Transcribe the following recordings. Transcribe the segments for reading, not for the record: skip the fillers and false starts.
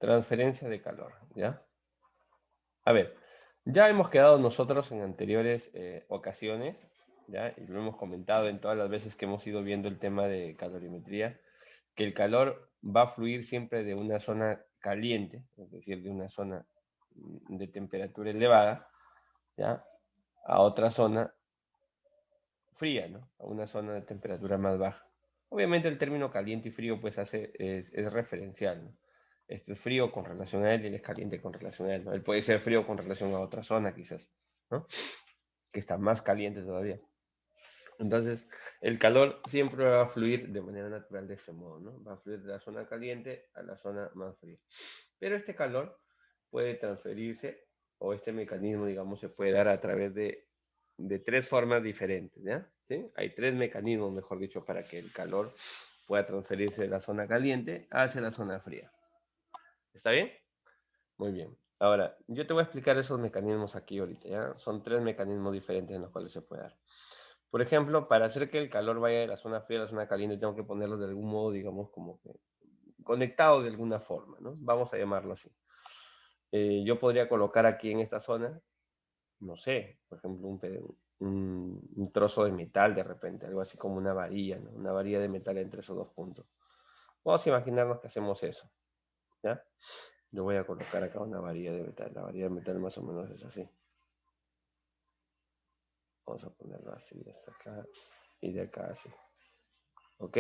Transferencia de calor, ¿ya? A ver, ya hemos quedado nosotros en anteriores ocasiones, ¿ya? Y lo hemos comentado en todas las veces que hemos ido viendo el tema de calorimetría, que el calor va a fluir siempre de una zona caliente, es decir, de una zona de temperatura elevada, ¿ya? A otra zona fría, ¿no? A una zona de temperatura más baja. Obviamente el término caliente y frío pues es referencial, ¿no? Este es frío con relación a él y él es caliente con relación a él, ¿no? Él puede ser frío con relación a otra zona quizás, ¿no? Que está más caliente todavía. Entonces, el calor siempre va a fluir de manera natural de este modo, ¿no? Va a fluir de la zona caliente a la zona más fría. Pero este calor puede transferirse, o este mecanismo, digamos, se puede dar a través de tres formas diferentes, ¿ya? ¿Sí? Hay tres mecanismos, mejor dicho, para que el calor pueda transferirse de la zona caliente hacia la zona fría. ¿Está bien? Muy bien. Ahora, yo te voy a explicar esos mecanismos aquí ahorita, ¿ya? Son tres mecanismos diferentes en los cuales se puede dar. Por ejemplo, para hacer que el calor vaya de la zona fría a la zona caliente, tengo que ponerlo de algún modo, digamos, como que conectado de alguna forma, ¿no? Vamos a llamarlo así. Yo podría colocar aquí en esta zona, no sé, por ejemplo, un trozo de metal de repente, algo así como una varilla, ¿no? Una varilla de metal entre esos dos puntos. Vamos a imaginarnos que hacemos eso, ¿ya? Yo voy a colocar acá una varilla de metal. La varilla de metal más o menos es así. Vamos a ponerlo así, de hasta acá y de acá así. ¿Ok?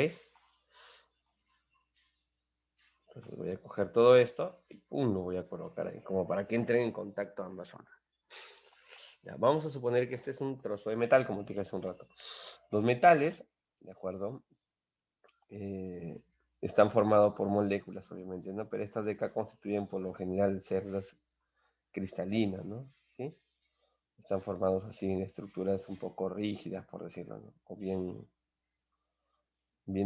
Entonces voy a coger todo esto y pum, lo voy a colocar ahí, como para que entren en contacto ambas zonas. Ya, vamos a suponer que este es un trozo de metal, como te dije hace un rato. Los metales, ¿de acuerdo? Eh, Están formados por moléculas, obviamente, ¿no? Pero estas de acá constituyen por lo general celdas cristalinas, ¿no? ¿Sí? Están formados así en estructuras un poco rígidas, por decirlo, ¿no? O bien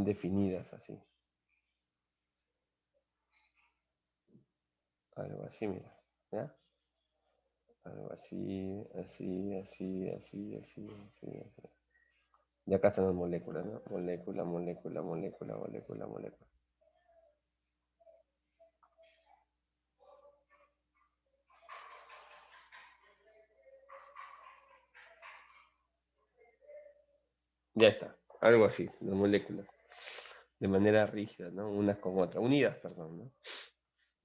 definidas, así. Algo así, mira, ¿ya? Algo así, así, así, así, así, así, así. Y acá están las moléculas, ¿no? Molécula, molécula, molécula, molécula, molécula. Ya está, algo así, las moléculas. De manera rígida, ¿no? Unas con otras, unidas, perdón, ¿no?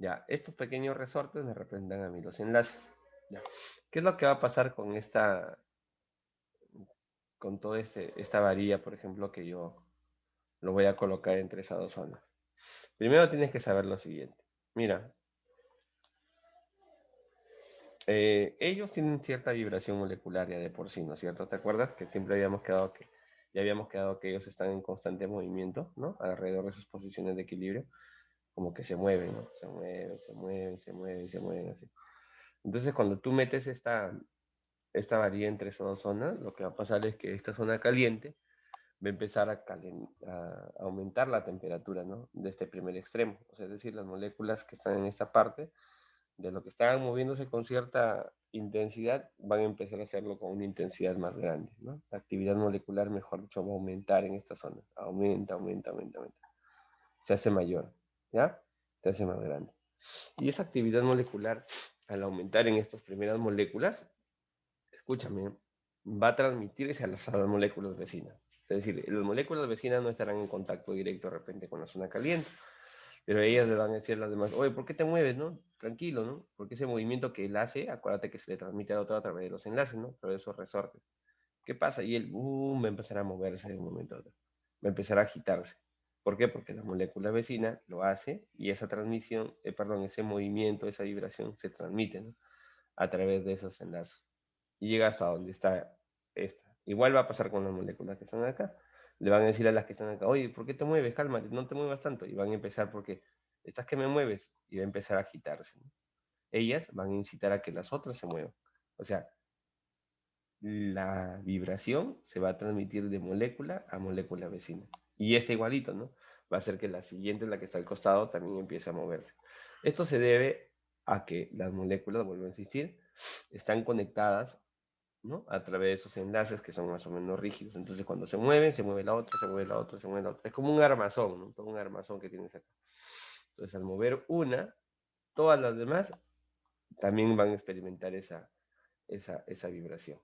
Ya, estos pequeños resortes me representan a mí los enlaces. Ya. ¿Qué es lo que va a pasar con con todo esta varilla, por ejemplo, que yo lo voy a colocar entre esas dos zonas? Primero tienes que saber lo siguiente. Mira, ellos tienen cierta vibración molecular ya de por sí, ¿no es cierto? ¿Te acuerdas que siempre ya habíamos quedado que ellos están en constante movimiento, ¿no? Alrededor de sus posiciones de equilibrio, como que se mueven, ¿no? Se mueven, se mueven, se mueven, se mueven así. Entonces, cuando tú metes esta varilla entre esas dos zonas, lo que va a pasar es que esta zona caliente va a empezar a aumentar la temperatura, ¿no? De este primer extremo. O sea, es decir, las moléculas que están en esta parte, de lo que estaban moviéndose con cierta intensidad, van a empezar a hacerlo con una intensidad más grande, ¿no? La actividad molecular, mejor dicho, va a aumentar en esta zona. Aumenta, aumenta, aumenta, aumenta. Se hace mayor, ¿ya? Se hace más grande. Y esa actividad molecular, al aumentar en estas primeras moléculas, escúchame, va a transmitirse a las moléculas vecinas. Es decir, las moléculas vecinas no estarán en contacto directo de repente con la zona caliente, pero ellas le van a decir a las demás, oye, ¿por qué te mueves, no? Tranquilo, ¿no? Porque ese movimiento que él hace, acuérdate que se le transmite a otro a través de los enlaces, ¿no? A través de esos resortes. ¿Qué pasa? Y él, va a empezar a moverse de un momento a otro. Va a empezar a agitarse. ¿Por qué? Porque la molécula vecina lo hace y esa transmisión, perdón, ese movimiento, esa vibración se transmite, ¿no? A través de esos enlaces. Y llega hasta donde está esta. Igual va a pasar con las moléculas que están acá. Le van a decir a las que están acá, oye, ¿por qué te mueves? Cálmate, no te muevas tanto. Y van a empezar porque estás que me mueves y va a empezar a agitarse, ¿no? Ellas van a incitar a que las otras se muevan. O sea, la vibración se va a transmitir de molécula a molécula vecina. Y este igualito, ¿no? Va a hacer que la siguiente, la que está al costado, también empiece a moverse. Esto se debe a que las moléculas, vuelvo a insistir, están conectadas, ¿no? A través de esos enlaces que son más o menos rígidos. Entonces, cuando se mueven, se mueve la otra, se mueve la otra, se mueve la otra. Es como un armazón, ¿no? Todo un armazón que tienes acá. Entonces, al mover una, todas las demás también van a experimentar esa vibración.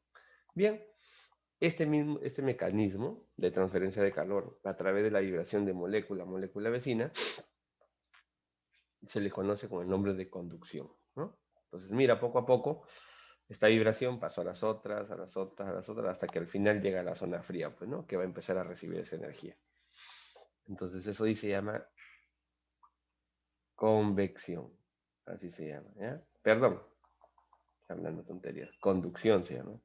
Bien, este mecanismo de transferencia de calor a través de la vibración de molécula a molécula vecina se le conoce con el nombre de conducción, ¿no? Entonces, mira, poco a poco, esta vibración pasó a las otras, a las otras, a las otras, hasta que al final llega a la zona fría, pues, ¿no? Que va a empezar a recibir esa energía. Entonces, eso se llama convección. Así se llama, ¿ya? Perdón, hablando tonterías. Conducción se llama.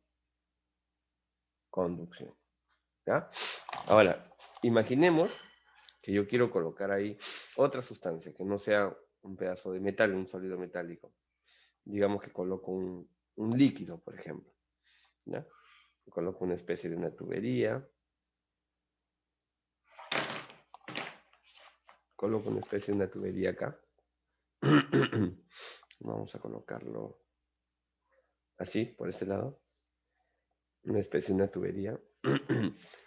Conducción, ¿ya? Ahora, imaginemos que yo quiero colocar ahí otra sustancia, que no sea un pedazo de metal, un sólido metálico. Digamos que coloco un líquido, por ejemplo, ¿ya? Coloco una especie de una tubería, coloco una especie de una tubería acá. Vamos a colocarlo así, por este lado, una especie de una tubería.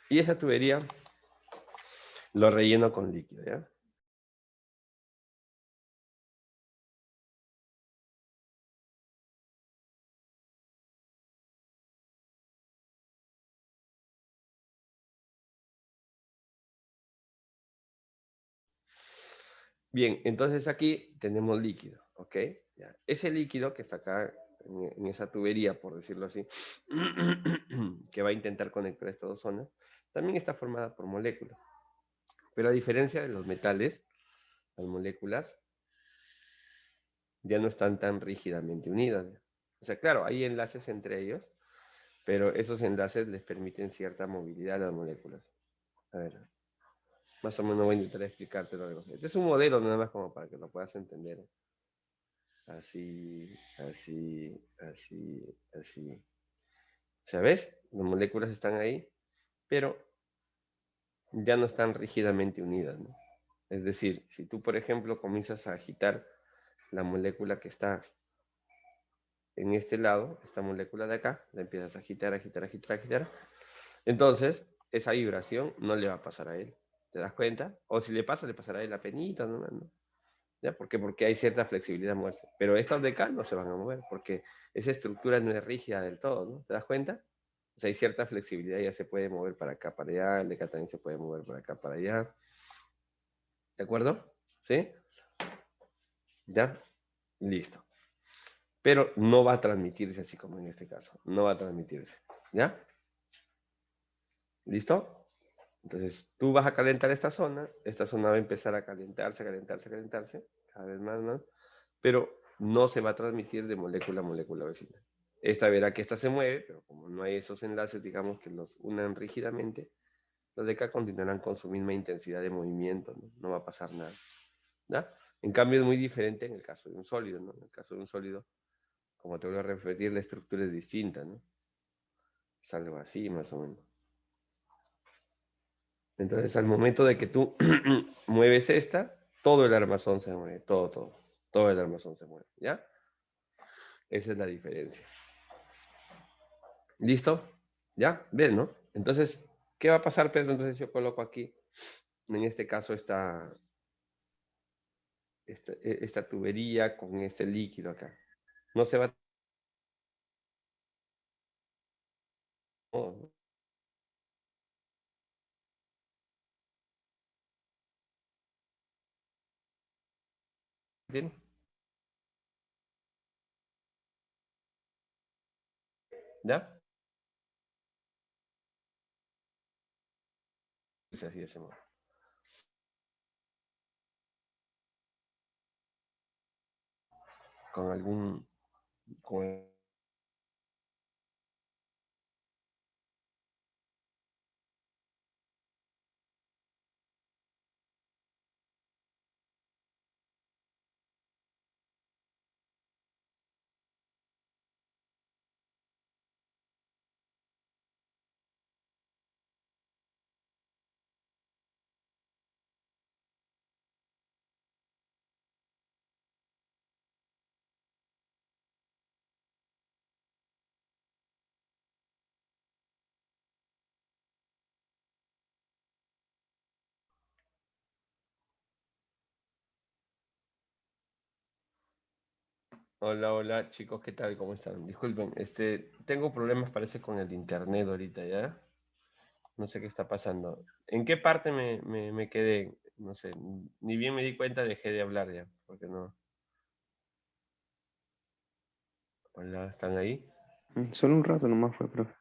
Y esa tubería lo relleno con líquido, ¿ya? Bien, entonces aquí tenemos líquido, ¿ok? Ya. Ese líquido que está acá en esa tubería, por decirlo así, que va a intentar conectar estas dos zonas, también está formada por moléculas. Pero a diferencia de los metales, las moléculas ya no están tan rígidamente unidas. O sea, claro, hay enlaces entre ellos, pero esos enlaces les permiten cierta movilidad a las moléculas. A ver, más o menos voy a intentar explicártelo. Este es un modelo nada más como para que lo puedas entender. Así, así, así, así. ¿Sabes? Las moléculas están ahí, pero ya no están rígidamente unidas, ¿no? Es decir, si tú, por ejemplo, comienzas a agitar la molécula que está en este lado, esta molécula de acá, la empiezas a agitar, agitar, agitar, agitar, entonces esa vibración no le va a pasar a él. ¿Te das cuenta? O si le pasa, le pasará a él la penita, ¿no? ¿No? ¿Ya? ¿Por qué? Porque hay cierta flexibilidad muerta. Pero estas de acá no se van a mover, porque esa estructura no es rígida del todo, ¿no? ¿Te das cuenta? O sea, hay cierta flexibilidad, ya se puede mover para acá, para allá, el de acá también se puede mover para acá, para allá. ¿De acuerdo? ¿Sí? ¿Ya? Listo. Pero no va a transmitirse así como en este caso. No va a transmitirse. ¿Ya? ¿Listo? Entonces, tú vas a calentar esta zona va a empezar a calentarse, calentarse, calentarse, cada vez más, más, pero no se va a transmitir de molécula a molécula vecina. Esta verá que esta se mueve, pero como no hay esos enlaces, digamos, que los unan rígidamente, los de acá continuarán con su misma intensidad de movimiento, ¿no? No va a pasar nada. ¿Ya? En cambio, es muy diferente en el caso de un sólido, ¿no? En el caso de un sólido, como te voy a repetir, la estructura es distinta, ¿no? Es algo así, más o menos. Entonces, al momento de que tú mueves esta, todo el armazón se mueve, todo el armazón se mueve, ¿ya? Esa es la diferencia. ¿Listo? ¿Ya? ¿Ves, no? Entonces, ¿qué va a pasar, Pedro? Entonces yo coloco aquí, en este caso, esta tubería con este líquido acá. No se va... No, ¿bien? ¿Ya? Pues así hacemos. Con algún... Con Hola, hola, chicos, ¿qué tal? ¿Cómo están? Disculpen, tengo problemas, parece, con el internet ahorita, ¿ya? No sé qué está pasando. ¿En qué parte me quedé? No sé, ni bien me di cuenta, dejé de hablar ya, porque no. Hola, ¿están ahí? Solo un rato nomás fue, profe.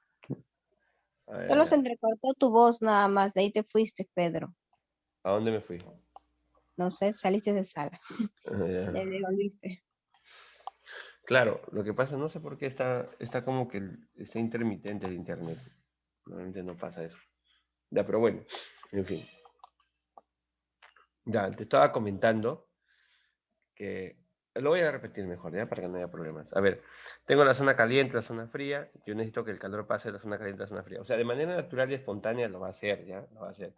A ver, Solo se ya. entrecortó tu voz nada más, de ahí te fuiste, Pedro. ¿A dónde me fui? No sé, saliste de sala, Ya. ya devolviste. Claro, lo que pasa, no sé por qué está como que está intermitente el internet. Normalmente no pasa eso. Ya, pero bueno, en fin. Ya, te estaba comentando que lo voy a repetir mejor, ¿ya? Para que no haya problemas. A ver, tengo la zona caliente, la zona fría. Yo necesito que el calor pase de la zona caliente a la zona fría. O sea, de manera natural y espontánea lo va a hacer, ¿ya? Lo va a hacer.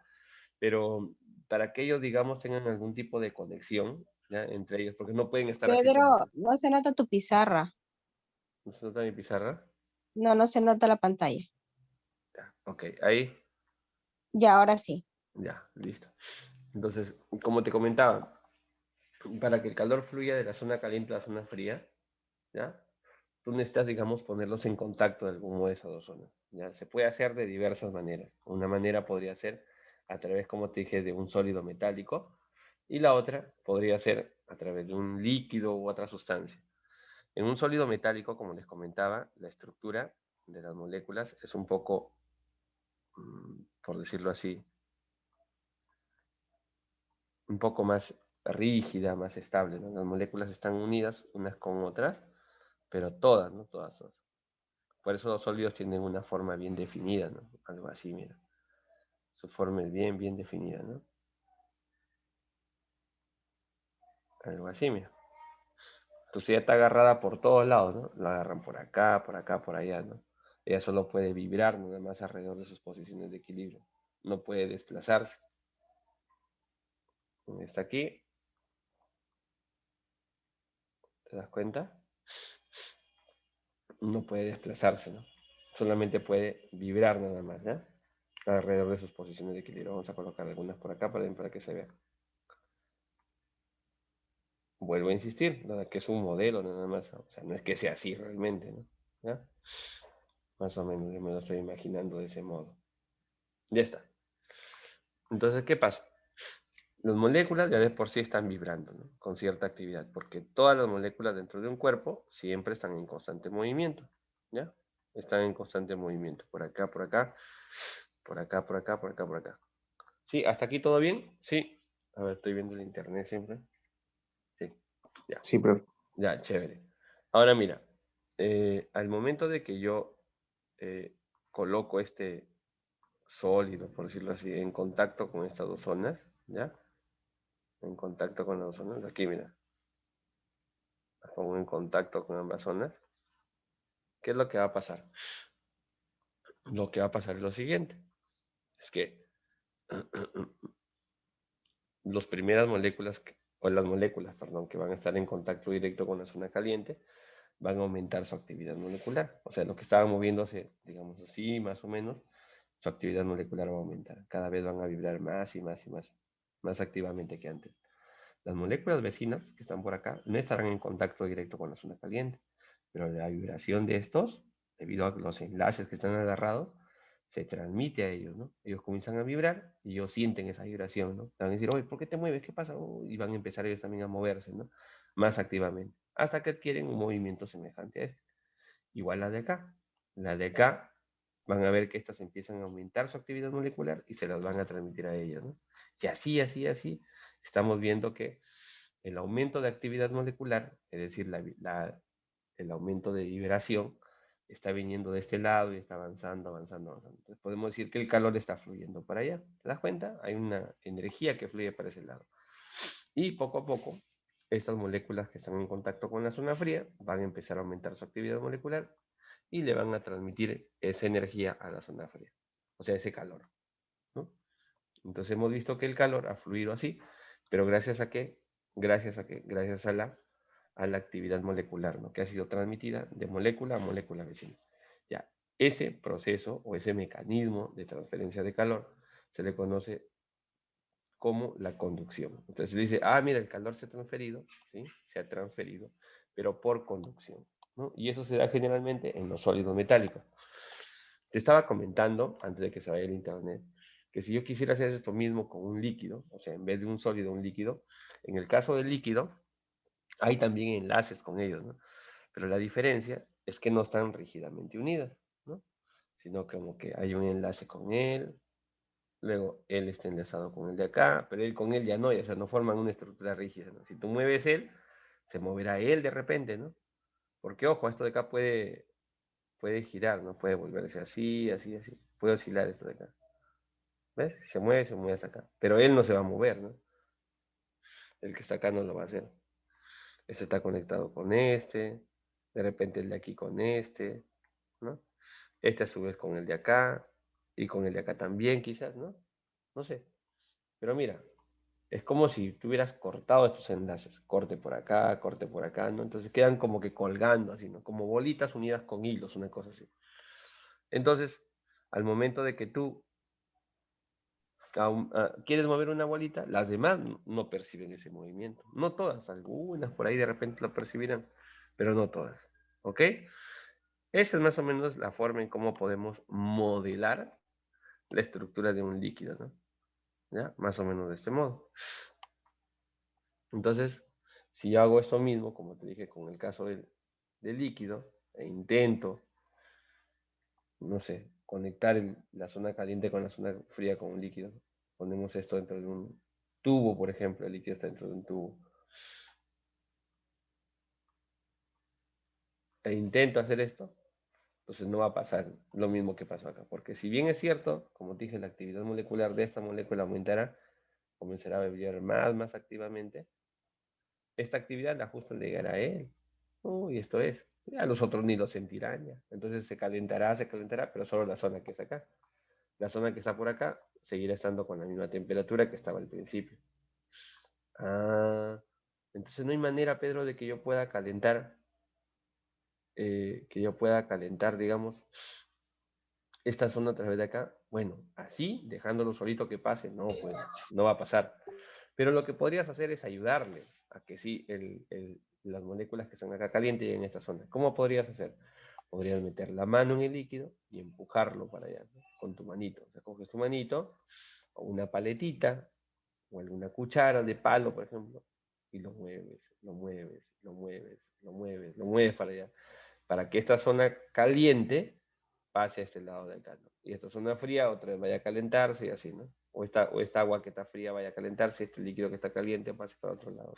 Pero para que ellos, digamos, tengan algún tipo de conexión, ¿ya? Entre ellos, porque no pueden estar así como que, Pedro, no se nota tu pizarra. ¿no se nota mi pizarra? No, no se nota la pantalla. Ya, ok, ahí, Ya, ahora sí. ya, listo. Entonces, como te comentaba, para que el calor fluya de la zona caliente a la zona fría, ¿ya? Tú necesitas, digamos, ponerlos en contacto de algún modo de esas dos zonas, ¿ya? Se puede hacer de diversas maneras. Una manera podría ser a través, como te dije, de un sólido metálico y la otra podría ser a través de un líquido u otra sustancia. En un sólido metálico, como les comentaba, la estructura de las moléculas es un poco, por decirlo así, un poco más rígida, más estable, ¿no? Las moléculas están unidas unas con otras, pero todas, ¿no? Todas. Por eso los sólidos tienen una forma bien definida, ¿no? Algo así, mira. Su forma es bien, bien definida, ¿no? Algo así, mira. Entonces ya está agarrada por todos lados, ¿no? La agarran por acá, por acá, por allá, ¿no? Ella solo puede vibrar nada más alrededor de sus posiciones de equilibrio. No puede desplazarse. Está aquí, ¿te das cuenta? No puede desplazarse, ¿no? Solamente puede vibrar nada más, ¿ya? Alrededor de sus posiciones de equilibrio. Vamos a colocar algunas por acá para que se vea. Vuelvo a insistir, nada que es un modelo nada más, o sea, no es que sea así realmente, ¿no? ¿Ya? Más o menos, yo me lo estoy imaginando de ese modo. Ya está. Entonces, ¿qué pasa? Las moléculas ya de por sí están vibrando, ¿no? Con cierta actividad, porque todas las moléculas dentro de un cuerpo siempre están en constante movimiento, ¿ya? Están en constante movimiento, por acá, por acá, por acá, por acá, por acá, por acá. ¿Sí? ¿Hasta aquí todo bien? Sí. A ver, estoy viendo el internet siempre. Sí, ya. Sí, profe. Ya, chévere. Ahora mira, al momento de que yo eh, coloco este sólido, por decirlo así, en contacto con estas dos zonas, ¿ya? En contacto con las dos zonas, aquí mira, las pongo en contacto con ambas zonas, ¿qué es lo que va a pasar? Lo que va a pasar es lo siguiente, es que las primeras moléculas, o las moléculas, perdón, que van a estar en contacto directo con la zona caliente, van a aumentar su actividad molecular. O sea, lo que estaba moviéndose, digamos así, más o menos, su actividad molecular va a aumentar. Cada vez van a vibrar más y más y más activamente que antes. Las moléculas vecinas que están por acá no estarán en contacto directo con la zona caliente, pero la vibración de estos, debido a los enlaces que están agarrados, se transmite a ellos, ¿no? Ellos comienzan a vibrar y ellos sienten esa vibración, ¿no? Van a decir, oye, ¿por qué te mueves? ¿Qué pasa? Y van a empezar ellos también a moverse, ¿no? Más activamente, hasta que adquieren un movimiento semejante a este. Igual la de acá. La de acá van a ver que estas empiezan a aumentar su actividad molecular y se las van a transmitir a ellos, ¿no? Y así, así, así, estamos viendo que el aumento de actividad molecular, es decir, el aumento de vibración, está viniendo de este lado y está avanzando, avanzando, avanzando. Entonces podemos decir que el calor está fluyendo para allá. ¿Te das cuenta? Hay una energía que fluye para ese lado. Y poco a poco, estas moléculas que están en contacto con la zona fría van a empezar a aumentar su actividad molecular y le van a transmitir esa energía a la zona fría, o sea, ese calor, ¿no? Entonces hemos visto que el calor ha fluido así, pero gracias a qué? Gracias a la actividad molecular, ¿no? Que ha sido transmitida de molécula a molécula vecina. Ya, ese proceso o ese mecanismo de transferencia de calor se le conoce como la conducción. Entonces se dice, ah, mira, el calor se ha transferido, ¿sí? Se ha transferido pero por conducción, ¿no? Y eso se da generalmente en los sólidos metálicos. Te estaba comentando, antes de que se vaya el internet, que si yo quisiera hacer esto mismo con un líquido, o sea, en vez de un sólido, un líquido, en el caso del líquido, hay también enlaces con ellos, ¿no? Pero la diferencia es que no están rígidamente unidas, ¿no? Sino como que hay un enlace con él, luego él está enlazado con el de acá, pero él con él ya no, o sea, no forman una estructura rígida, ¿no? Si tú mueves él, se moverá él de repente, ¿no? Porque, ojo, esto de acá puede girar, ¿no? Puede volverse así, así, así. Puede oscilar esto de acá. ¿Ves? Se mueve hasta acá. Pero él no se va a mover, ¿no? El que está acá no lo va a hacer. Este está conectado con este, de repente el de aquí con este, ¿no? Este a su vez con el de acá, y con el de acá también quizás, ¿no? No sé. Pero mira, es como si tú hubieras cortado estos enlaces. Corte por acá, ¿no? Entonces quedan como que colgando así, ¿no? Como bolitas unidas con hilos, una cosa así. Entonces, al momento de que tú quieres mover una bolita, las demás no perciben ese movimiento. No todas, algunas por ahí de repente lo percibirán, pero no todas. ¿Ok? Esa es más o menos la forma en cómo podemos modelar la estructura de un líquido, ¿no? ¿Ya? Más o menos de este modo. Entonces, si yo hago esto mismo, como te dije con el caso del líquido, e intento, no sé, conectar la zona caliente con la zona fría con un líquido, ponemos esto dentro de un tubo, por ejemplo, el líquido está dentro de un tubo, e intento hacer esto, entonces no va a pasar lo mismo que pasó acá, porque si bien es cierto, como te dije, la actividad molecular de esta molécula aumentará, comenzará a brillar más activamente, esta actividad la justo le llegará a él. Uy, esto es. Ya los otros ni lo sentirán ya. Entonces se calentará, pero solo la zona que está acá. La zona que está por acá seguirá estando con la misma temperatura que estaba al principio. Ah, entonces no hay manera, Pedro, de que yo pueda calentar, digamos, esta zona a través de acá. Bueno, así, dejándolo solito que pase, no, pues no va a pasar. Pero lo que podrías hacer es ayudarle a que sí, las moléculas que están acá calientes lleguen a esta zona. ¿Cómo podrías hacer? Podrías meter la mano en el líquido y empujarlo para allá, ¿no? Con tu manito. O sea, coges tu manito o una paletita o alguna cuchara de palo, por ejemplo, y lo mueves, lo mueves, lo mueves, lo mueves, lo mueves para allá, para que esta zona caliente pase a este lado de acá, ¿no? Y esta zona fría otra vez vaya a calentarse y así, ¿no? O esta agua que está fría vaya a calentarse, este líquido que está caliente pase para otro lado.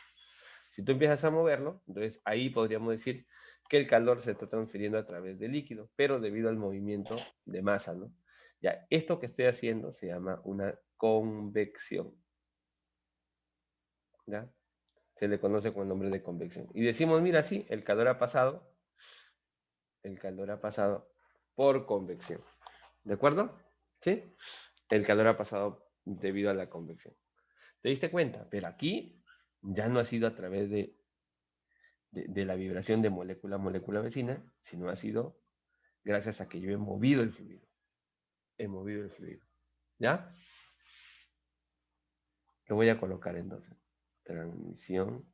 Si tú empiezas a moverlo, entonces ahí podríamos decir que el calor se está transfiriendo a través del líquido, pero debido al movimiento de masa, ¿no? Ya, esto que estoy haciendo se llama una convección, ¿ya? Se le conoce con el nombre de convección. Y decimos, mira, sí, el calor ha pasado por convección. ¿De acuerdo? ¿Sí? El calor ha pasado debido a la convección. ¿Te diste cuenta? Pero aquí ya no ha sido a través de la vibración de molécula a molécula vecina, sino ha sido gracias a que yo he movido el fluido. He movido el fluido. ¿Ya? Lo voy a colocar entonces. Transmisión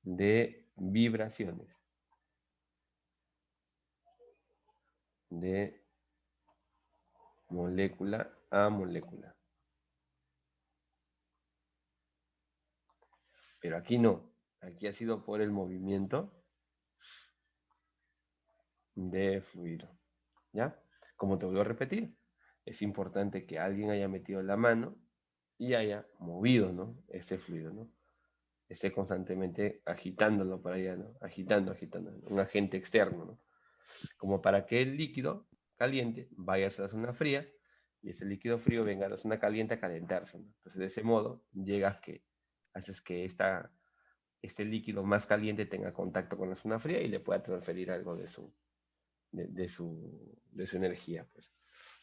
de vibraciones. De molécula a molécula. Pero aquí no. Aquí ha sido por el movimiento de fluido. ¿Ya? Como te voy a repetir, es importante que alguien haya metido la mano y haya movido, ¿no? Este fluido, ¿no? Esté constantemente agitándolo para allá, ¿no? Agitando, un agente externo, ¿no? Como para que el líquido caliente vaya a la zona fría y ese líquido frío venga a la zona caliente a calentarse, ¿no? Entonces, de ese modo, haces que este líquido más caliente tenga contacto con la zona fría y le pueda transferir algo de su energía, pues.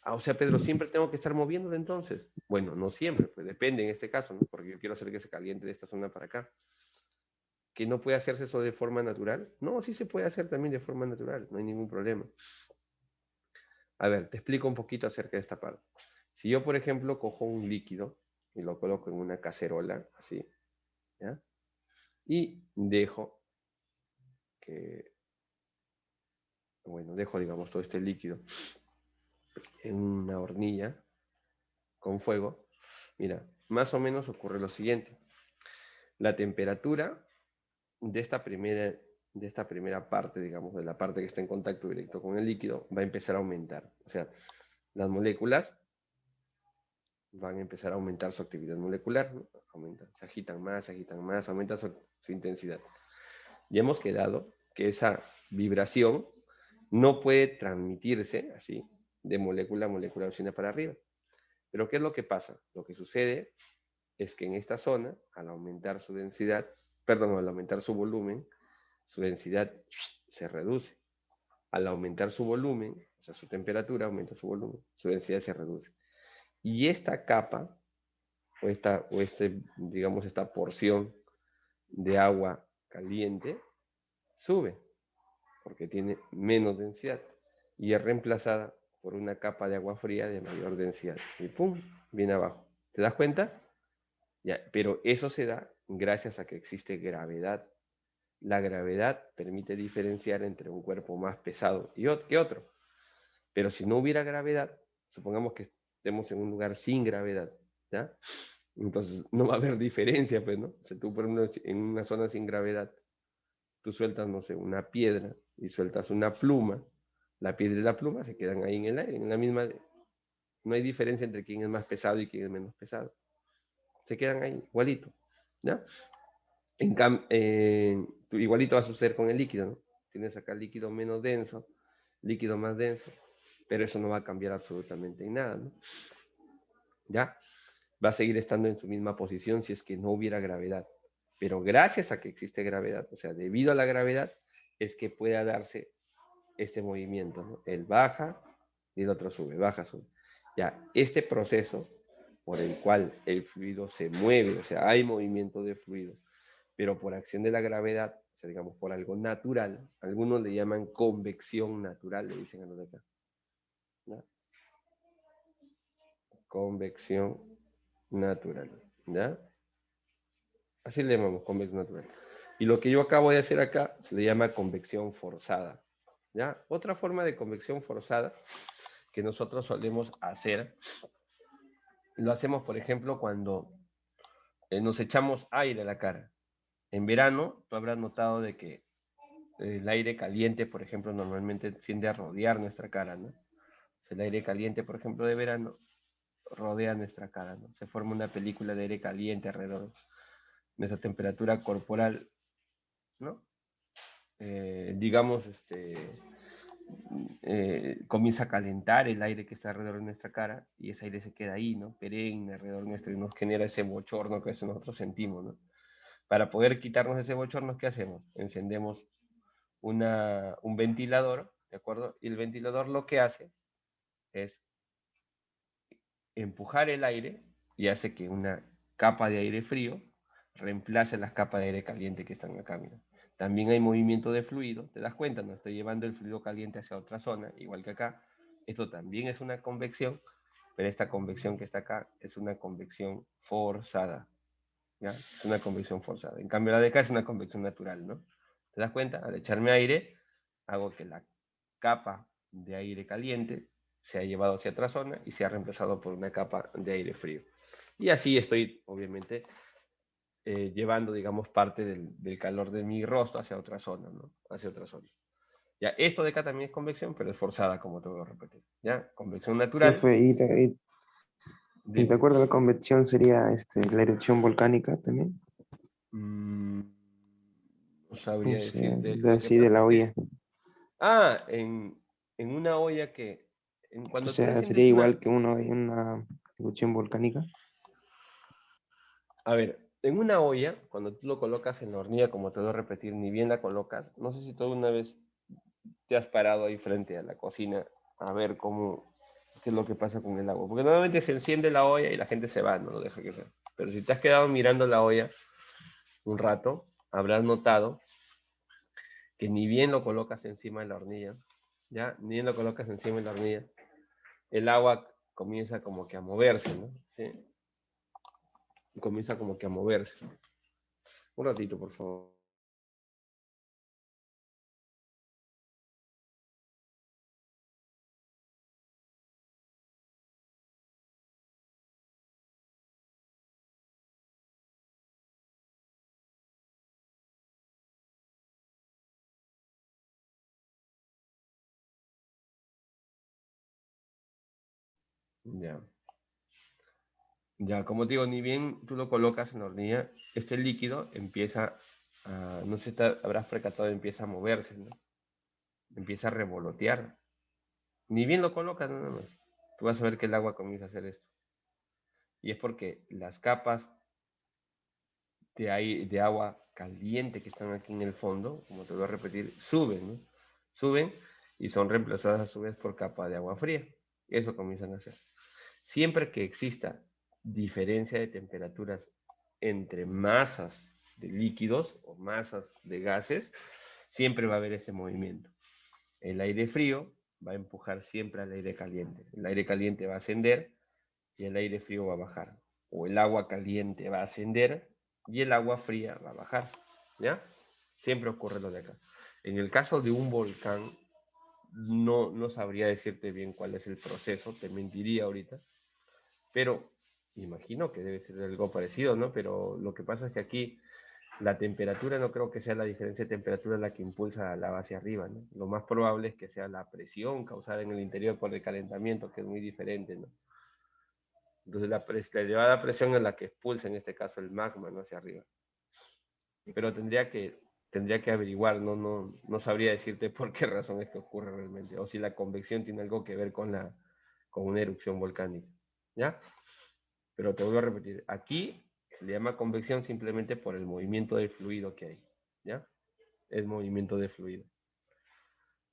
Ah, o sea, Pedro, siempre tengo que estar moviéndolo entonces. Bueno, no siempre, pues depende en este caso, ¿no? Porque yo quiero hacer que se caliente de esta zona para acá. ¿Que no puede hacerse eso de forma natural? No, sí se puede hacer también de forma natural, no hay ningún problema. A ver, te explico un poquito acerca de esta parte. Si yo, por ejemplo, cojo un líquido y lo coloco en una cacerola, así, ¿ya? Y dejo que, bueno, dejo, digamos, todo este líquido en una hornilla con fuego, mira, más o menos ocurre lo siguiente. La temperatura de esta primera parte, digamos, de la parte que está en contacto directo con el líquido, va a empezar a aumentar. O sea, las moléculas van a empezar a aumentar su actividad molecular, ¿no? Se agitan más, aumenta su intensidad. Ya hemos quedado que esa vibración no puede transmitirse así de molécula a molécula oxígena para arriba. Pero ¿qué es lo que pasa? Lo que sucede es que en esta zona, al aumentar su densidad, perdón, al aumentar su volumen, su densidad se reduce. Al aumentar su volumen, o sea, su temperatura aumenta su volumen, su densidad se reduce. Y esta capa, digamos, esta porción de agua caliente, sube, porque tiene menos densidad, y es reemplazada por una capa de agua fría de mayor densidad. Y ¡pum! Viene abajo. ¿Te das cuenta? Ya, pero eso se da gracias a que existe gravedad. La gravedad permite diferenciar entre un cuerpo más pesado que otro. Pero si no hubiera gravedad, supongamos que estemos en un lugar sin gravedad, ¿ya? Entonces no va a haber diferencia, pues, ¿no? O sea, tú, por ejemplo, en una zona sin gravedad, tú sueltas, no sé, una piedra y sueltas una pluma, la piedra y la pluma se quedan ahí en el aire, en la misma. No hay diferencia entre quién es más pesado y quién es menos pesado. Se quedan ahí, igualito, ¿ya? Igualito va a suceder con el líquido, ¿no? Tienes acá líquido menos denso, líquido más denso, pero eso no va a cambiar absolutamente en nada, ¿no? ¿Ya? Va a seguir estando en su misma posición si es que no hubiera gravedad. Pero gracias a que existe gravedad, o sea, debido a la gravedad, es que pueda darse este movimiento, ¿no? El baja y el otro sube, baja, sube. Ya, este proceso por el cual el fluido se mueve, o sea, hay movimiento de fluido, pero por acción de la gravedad, o sea, digamos, por algo natural, algunos le llaman convección natural, le dicen a los de acá. ¿Ya? Convección natural, ¿ya? Así le llamamos convección natural. Y lo que yo acabo de hacer acá se le llama convección forzada, ¿ya? Otra forma de convección forzada que nosotros solemos hacer, lo hacemos, por ejemplo, cuando nos echamos aire a la cara. En verano, tú habrás notado de que el aire caliente, por ejemplo, normalmente tiende a rodear nuestra cara, ¿no? El aire caliente, por ejemplo, de verano, rodea nuestra cara, ¿no? Se forma una película de aire caliente alrededor de nuestra temperatura corporal, ¿no? Digamos, comienza a calentar el aire que está alrededor de nuestra cara y ese aire se queda ahí, ¿no? Perenne alrededor nuestro y nos genera ese bochorno que a veces nosotros sentimos, ¿no? Para poder quitarnos ese bochorno, ¿qué hacemos? Encendemos un ventilador, ¿de acuerdo? Y el ventilador lo que hace es empujar el aire y hace que una capa de aire frío reemplace las capas de aire caliente que están acá, mira. También hay movimiento de fluido, ¿te das cuenta? No estoy llevando el fluido caliente hacia otra zona, igual que acá. Esto también es una convección, pero esta convección que está acá es una convección forzada, ¿ya? Es una convección forzada. En cambio, la de acá es una convección natural, ¿no? ¿Te das cuenta? Al echarme aire, hago que la capa de aire caliente se ha llevado hacia otra zona y se ha reemplazado por una capa de aire frío. Y así estoy, obviamente, llevando, digamos, parte del calor de mi rostro hacia otra zona, ¿no? Hacia otra zona. Ya, esto de acá también es convección, pero es forzada, como te voy a repetir. ¿Ya? Convección natural. Profe, ¿y te Dime. acuerdas la convección sería la erupción volcánica también? Mm, no sabría O sea, decirte. de Lo que así de pasa la es que, olla. en una olla que, O cuando tú sea, sería enciendes una, igual que una erupción volcánica. a ver, en una olla, cuando tú lo colocas en la hornilla, como te voy a repetir, ni bien la colocas, no sé si tú una vez te has parado ahí frente a la cocina a ver qué es lo que pasa con el agua. Porque normalmente se enciende la olla y la gente se va, no lo deja que sea. Pero si te has quedado mirando la olla un rato, habrás notado que ni bien lo colocas encima de la hornilla, ¿ya? Ni bien lo colocas encima de la hornilla, el agua comienza como que a moverse, ¿no? ¿Sí? Comienza como que a moverse. Un ratito, por favor. Ya. Ya, como te digo, ni bien tú lo colocas en la hornilla, este líquido empieza a, no sé si habrás percatado, empieza a moverse, ¿no? Empieza a revolotear. Ni bien lo colocas, nada más. Tú vas a ver que el agua comienza a hacer esto. Y es porque las capas de agua caliente que están aquí en el fondo, como te voy a repetir, suben, ¿no? Suben y son reemplazadas a su vez por capas de agua fría. Eso comienzan a hacer. Siempre que exista diferencia de temperaturas entre masas de líquidos o masas de gases, siempre va a haber ese movimiento. El aire frío va a empujar siempre al aire caliente. El aire caliente va a ascender y el aire frío va a bajar. O el agua caliente va a ascender y el agua fría va a bajar. ¿Ya? Siempre ocurre lo de acá. En el caso de un volcán, no sabría decirte bien cuál es el proceso, te mentiría ahorita, pero imagino que debe ser algo parecido, ¿no? Pero lo que pasa es que aquí la temperatura no creo que sea la diferencia de temperatura la que impulsa la lava hacia arriba, ¿no? Lo más probable es que sea la presión causada en el interior por el calentamiento, que es muy diferente, ¿no? Entonces la elevada presión es la que expulsa en este caso el magma, ¿no? Hacia arriba. Pero tendría que averiguar, no sabría decirte por qué razón es que ocurre realmente, o si la convección tiene algo que ver con una erupción volcánica, ¿ya? Pero te vuelvo a repetir, aquí se le llama convección simplemente por el movimiento del fluido que hay, ¿ya? Es movimiento de fluido,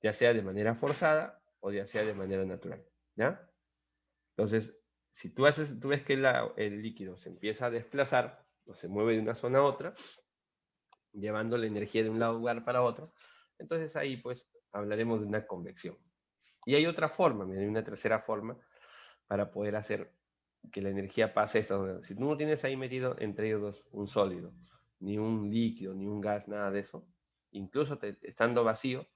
ya sea de manera forzada o ya sea de manera natural, ¿ya? Entonces, si tú ves que el líquido se empieza a desplazar o se mueve de una zona a otra, llevando la energía de un lugar para otro, entonces ahí pues hablaremos de una convección. Y hay otra forma, hay una tercera forma para poder hacer que la energía pase a esta zona. Si tú no tienes ahí metido entre ellos dos un sólido, ni un líquido, ni un gas, nada de eso, incluso estando vacío,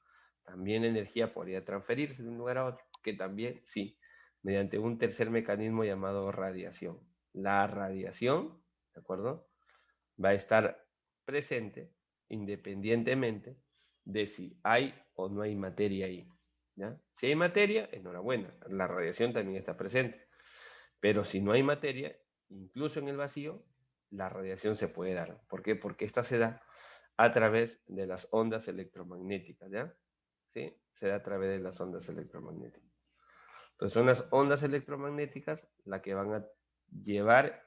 también la energía podría transferirse de un lugar a otro, que también sí, mediante un tercer mecanismo llamado radiación. La radiación, ¿de acuerdo? Va a estar presente independientemente de si hay o no hay materia ahí. ¿Ya? Si hay materia, enhorabuena, la radiación también está presente. Pero si no hay materia, incluso en el vacío, la radiación se puede dar. ¿Por qué? Porque esta se da a través de las ondas electromagnéticas, ¿ya? ¿Sí? Se da a través de las ondas electromagnéticas. Entonces son las ondas electromagnéticas las que van a llevar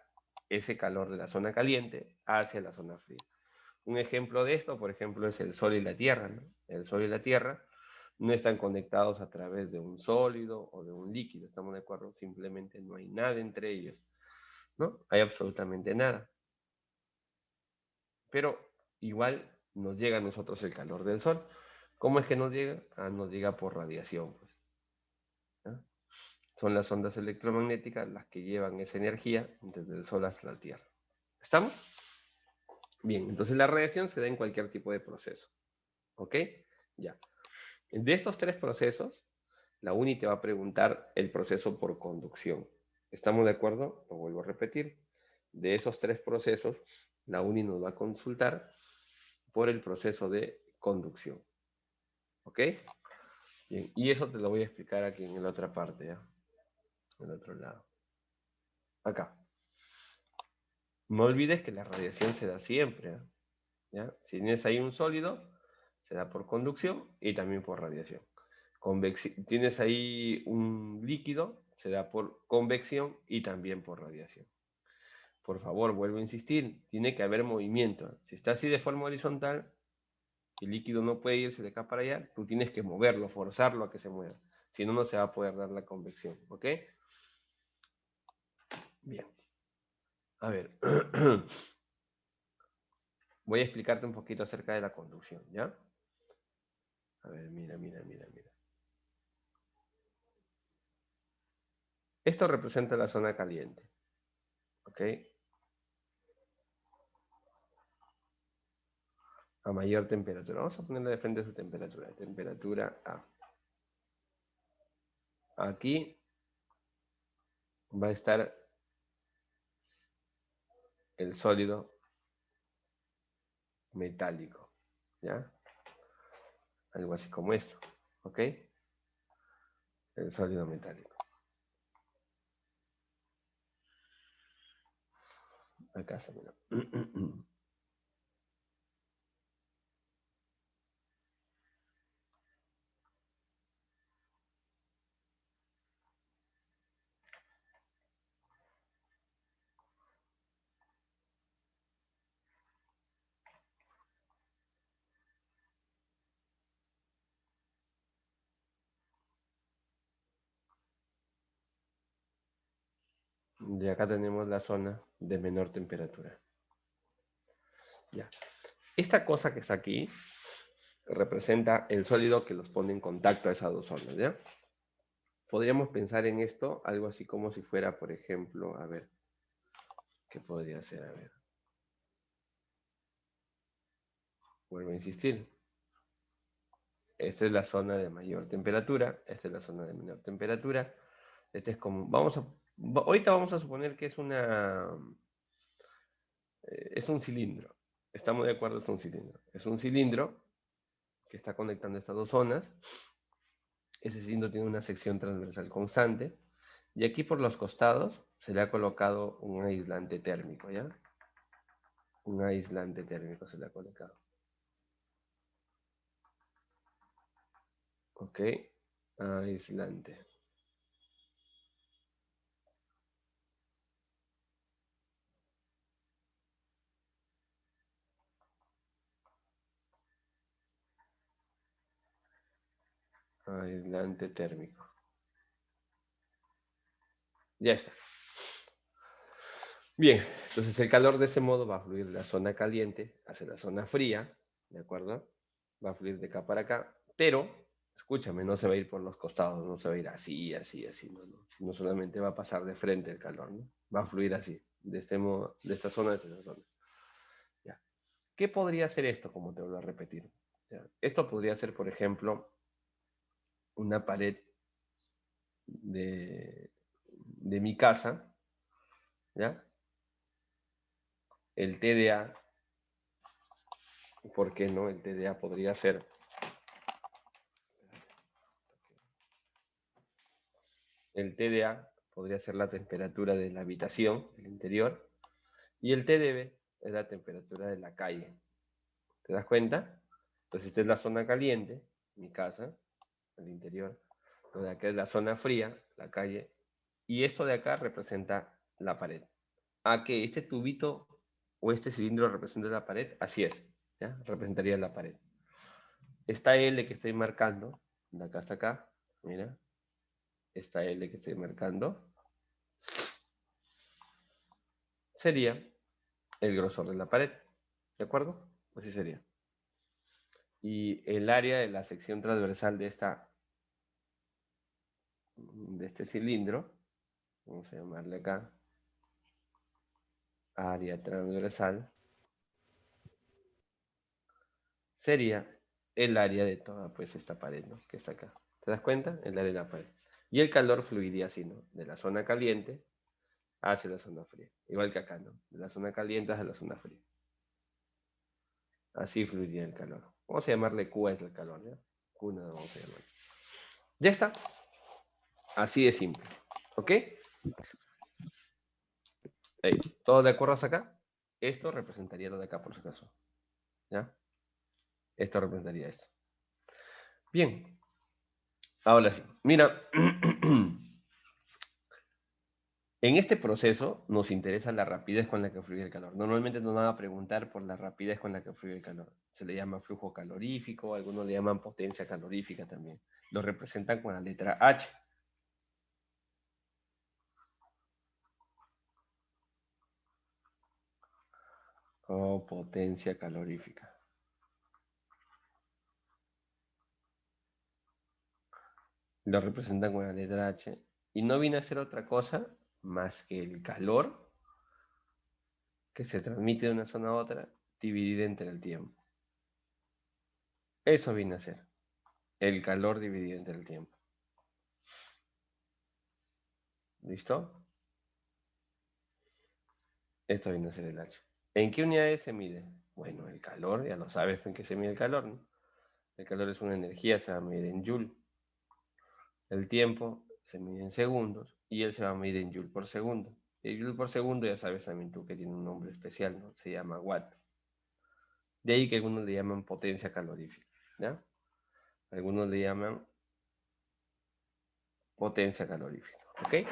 ese calor de la zona caliente hacia la zona fría. Un ejemplo de esto, por ejemplo, es el Sol y la Tierra, ¿no? El Sol y la Tierra no están conectados a través de un sólido o de un líquido, ¿estamos de acuerdo? Simplemente no hay nada entre ellos, ¿no? Hay absolutamente nada. Pero igual nos llega a nosotros el calor del Sol. ¿Cómo es que nos llega? Nos llega por radiación, pues, ¿no? Son las ondas electromagnéticas las que llevan esa energía desde el Sol hasta la Tierra. ¿Estamos? Bien, entonces la radiación se da en cualquier tipo de proceso. ¿Ok? Ya. De estos tres procesos, la UNI te va a preguntar el proceso por conducción. ¿Estamos de acuerdo? Lo vuelvo a repetir. De esos tres procesos, la UNI nos va a consultar por el proceso de conducción. ¿Ok? Bien, y eso te lo voy a explicar aquí en la otra parte, ¿ya? En el otro lado. Acá. No olvides que la radiación se da siempre, ¿ya? Si tienes ahí un sólido, se da por conducción y también por radiación. Tienes ahí un líquido, se da por convección y también por radiación. Por favor, vuelvo a insistir, tiene que haber movimiento. Si está así de forma horizontal, el líquido no puede irse de acá para allá, tú tienes que moverlo, forzarlo a que se mueva. Si no, no se va a poder dar la convección. ¿Ok? Bien. A ver. Voy a explicarte un poquito acerca de la conducción, ¿ya? A ver, mira. Esto representa la zona caliente. ¿Ok? A mayor temperatura. Vamos a ponerle de frente a su temperatura. Temperatura A. Aquí va a estar el sólido metálico, ¿ya? Algo así como esto, ¿ok? El sólido metálico. Acá está, mira. Y acá tenemos la zona de menor temperatura. Ya. Esta cosa que está aquí representa el sólido que los pone en contacto a esas dos zonas, ¿ya? Podríamos pensar en esto algo así como si fuera, por ejemplo, a ver, ¿qué podría ser? A ver. Vuelvo a insistir. Esta es la zona de mayor temperatura, esta es la zona de menor temperatura. Este es como, ahorita vamos a suponer que es es un cilindro. Estamos de acuerdo, es un cilindro. Es un cilindro que está conectando estas dos zonas. Ese cilindro tiene una sección transversal constante. Y aquí por los costados se le ha colocado un aislante térmico, ¿ya? Un aislante térmico se le ha colocado. Ok, aislante. Aislante térmico. Ya está. Bien, entonces el calor de ese modo va a fluir de la zona caliente hacia la zona fría, ¿de acuerdo? Va a fluir de acá para acá, pero, escúchame, no se va a ir por los costados, no se va a ir así, así, así, no. No solamente va a pasar de frente el calor, ¿no? Va a fluir así, de este modo, de esta zona, de esta zona. Ya. ¿Qué podría ser esto, como te vuelvo a repetir? ¿Ya? Esto podría ser, por ejemplo, una pared de mi casa, ¿ya? El TDA, ¿por qué no? El TDA podría ser el TDA, podría ser la temperatura de la habitación, del interior, y el TDB es la temperatura de la calle. ¿Te das cuenta? Entonces esta es la zona caliente, mi casa, el interior, lo de acá es la zona fría, la calle, y esto de acá representa la pared. ¿A que este tubito o este cilindro representa la pared? Así es, ¿ya? Representaría la pared. Esta L que estoy marcando, de acá hasta acá, mira, esta L que estoy marcando, sería el grosor de la pared, ¿de acuerdo? Así sería. Y el área de la sección transversal de este cilindro, vamos a llamarle acá, área transversal, sería el área de toda pues esta pared, ¿no? Que está acá. ¿Te das cuenta? El área de la pared. Y el calor fluiría así, ¿no? De la zona caliente hacia la zona fría. Igual que acá, ¿no? De la zona caliente hacia la zona fría. Así fluiría el calor. Vamos a llamarle Q es el calor, ¿ya? Q no vamos a llamarle. Ya está. Así de simple. ¿Ok? Hey, ¿todo de acuerdo hasta acá? Esto representaría lo de acá, por si acaso. ¿Ya? Esto representaría esto. Bien. Ahora sí. Mira. En este proceso nos interesa la rapidez con la que fluye el calor. Normalmente nos van a preguntar por la rapidez con la que fluye el calor. Se le llama flujo calorífico, algunos le llaman potencia calorífica también. Lo representan con la letra H. O potencia calorífica. Lo representan con la letra H. Y no viene a ser otra cosa más que el calor que se transmite de una zona a otra dividida entre el tiempo. Eso viene a ser el calor dividido entre el tiempo. ¿Listo? Esto viene a ser el H. ¿En qué unidades se mide? Bueno, el calor, ya lo sabes en qué se mide el calor, ¿no? El calor es una energía, se va a medir en Joule. El tiempo se mide en segundos y él se va a medir en Joule por segundo. El joule por segundo, ya sabes también tú que tiene un nombre especial, ¿no? Se llama watt. De ahí que algunos le llaman potencia calorífica, ¿ya? Algunos le llaman potencia calorífica, ¿ok?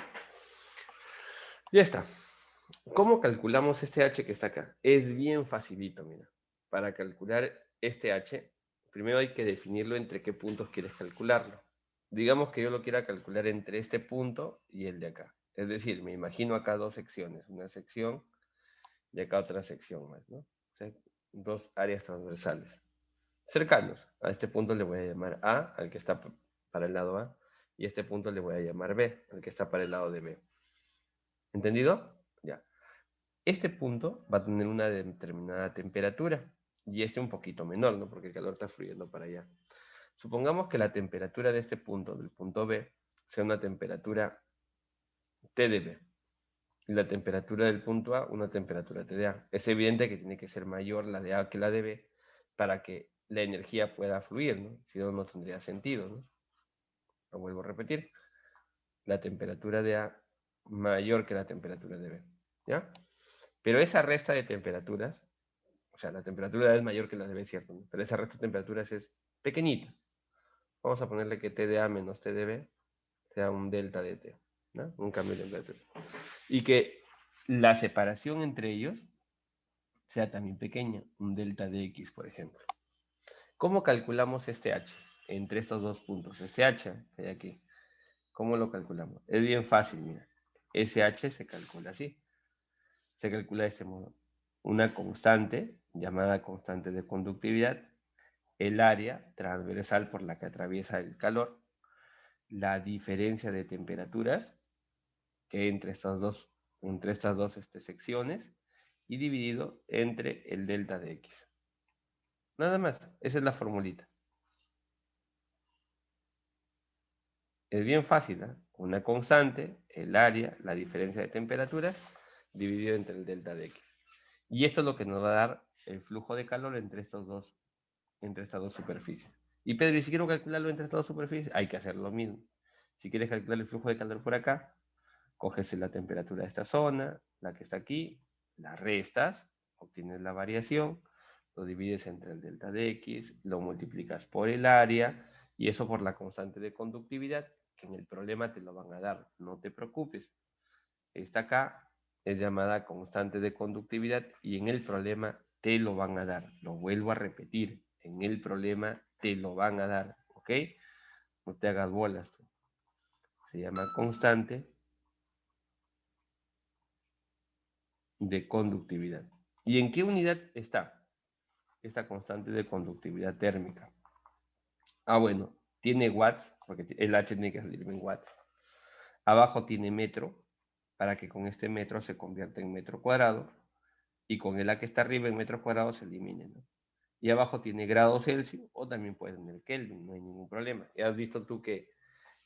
Ya está. ¿Cómo calculamos este H que está acá? Es bien facilito, mira. Para calcular este H, primero hay que definirlo entre qué puntos quieres calcularlo. Digamos que yo lo quiera calcular entre este punto y el de acá. Es decir, me imagino acá dos secciones. Una sección y acá otra sección más, ¿no? O sea, dos áreas transversales. Cercanos. A este punto le voy a llamar A, al que está para el lado A. Y a este punto le voy a llamar B, al que está para el lado de B. ¿Entendido? Ya. Este punto va a tener una determinada temperatura y este un poquito menor, ¿no? Porque el calor está fluyendo para allá. Supongamos que la temperatura de este punto, del punto B, sea una temperatura T de B y la temperatura del punto A una temperatura T de A. Es evidente que tiene que ser mayor la de A que la de B para que la energía pueda fluir, ¿no? Si no, no tendría sentido, ¿no? Lo vuelvo a repetir. La temperatura de A mayor que la temperatura de B, ¿ya? Pero esa resta de temperaturas, o sea, la temperatura es mayor que la de B, ¿cierto? ¿No? Pero esa resta de temperaturas es pequeñita. Vamos a ponerle que T de A menos T de B sea un delta de T, ¿no? Un cambio de temperatura. Y que la separación entre ellos sea también pequeña, un delta de X, por ejemplo. ¿Cómo calculamos este H entre estos dos puntos? Este H que hay aquí, ¿cómo lo calculamos? Es bien fácil, mira. Ese H se calcula así. Se calcula de este modo. Una constante, llamada constante de conductividad, el área transversal por la que atraviesa el calor, la diferencia de temperaturas que entre estas dos secciones y dividido entre el delta de X. Nada más, esa es la formulita. Es bien fácil, ¿eh? Una constante, el área, la diferencia de temperaturas, dividido entre el delta de X. Y esto es lo que nos va a dar el flujo de calor entre estas dos superficies. Y Pedro, ¿y si quiero calcularlo entre estas dos superficies? Hay que hacer lo mismo. Si quieres calcular el flujo de calor por acá, coges la temperatura de esta zona, la que está aquí, la restas, obtienes la variación, lo divides entre el delta de X, lo multiplicas por el área, y eso por la constante de conductividad, que en el problema te lo van a dar, no te preocupes. Esta acá es llamada constante de conductividad y en el problema te lo van a dar. Lo vuelvo a repetir, en el problema te lo van a dar, ¿ok? No te hagas bolas tú. Se llama constante de conductividad. ¿Y en qué unidad está esta constante de conductividad térmica? Ah, bueno, tiene watts, porque el H tiene que salir en watts. Abajo tiene metro, para que con este metro se convierta en metro cuadrado, y con el A que está arriba en metros cuadrados se elimine, ¿no? Y abajo tiene grados Celsius, o también puede tener Kelvin, no hay ningún problema. Ya has visto tú que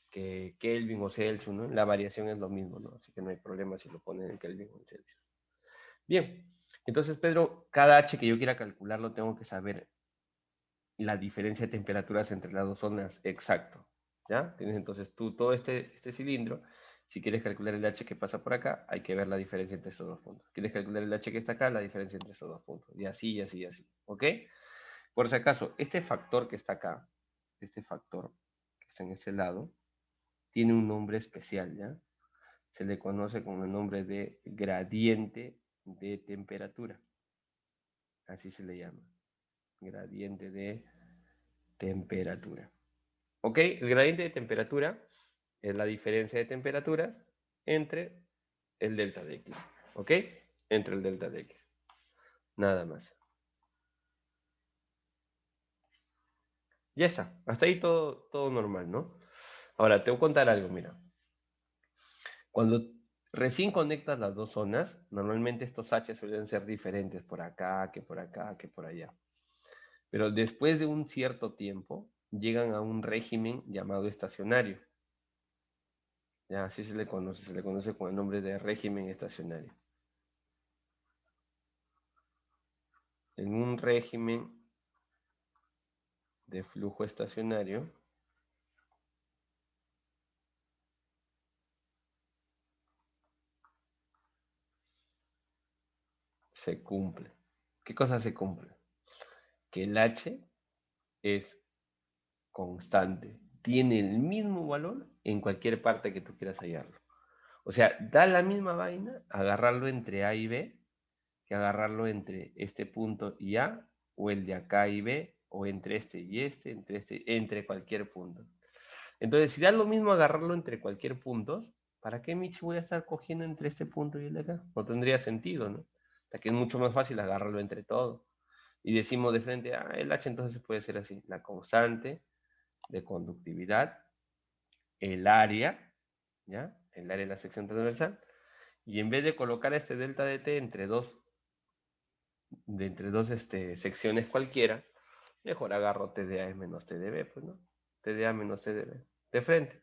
Kelvin o Celsius, ¿no? La variación es lo mismo, ¿no? Así que no hay problema si lo ponen en Kelvin o en Celsius. Bien, entonces Pedro, cada H que yo quiera calcularlo tengo que saber la diferencia de temperaturas entre las dos zonas exacto, ¿ya? Tienes entonces tú todo este cilindro, si quieres calcular el H que pasa por acá, hay que ver la diferencia entre estos dos puntos. ¿Quieres calcular el H que está acá? La diferencia entre estos dos puntos. Y así, y así, y así, ¿ok? Por si acaso, este factor que está acá, este factor que está en este lado, tiene un nombre especial, ¿ya? Se le conoce con el nombre de gradiente de temperatura. Así se le llama. Gradiente de temperatura. ¿Ok? El gradiente de temperatura es la diferencia de temperaturas entre el delta de X. ¿Ok? Entre el delta de X. Nada más. Ya está. Hasta ahí todo normal, ¿no? Ahora, te voy a contar algo, mira. Cuando recién conectas las dos zonas, normalmente estos H suelen ser diferentes por acá, que por acá, que por allá. Pero después de un cierto tiempo, llegan a un régimen llamado estacionario. Ya, así se le conoce con el nombre de régimen estacionario. En un régimen de flujo estacionario, se cumple. ¿Qué cosa se cumple? Que el H es constante. Tiene el mismo valor en cualquier parte que tú quieras hallarlo. O sea, da la misma vaina agarrarlo entre A y B que agarrarlo entre este punto y A, o el de acá y B, o entre este y entre cualquier punto. Entonces, si da lo mismo agarrarlo entre cualquier punto, ¿para qué Michi voy a estar cogiendo entre este punto y el de acá? No tendría sentido, ¿no? O sea, que es mucho más fácil agarrarlo entre todo. Y decimos de frente, el H entonces puede ser así, la constante de conductividad, el área, ¿ya? El área de la sección transversal, y en vez de colocar este delta de T entre dos secciones cualquiera, mejor agarro TDA menos TDB, pues, ¿no? TDA menos TDB, de frente.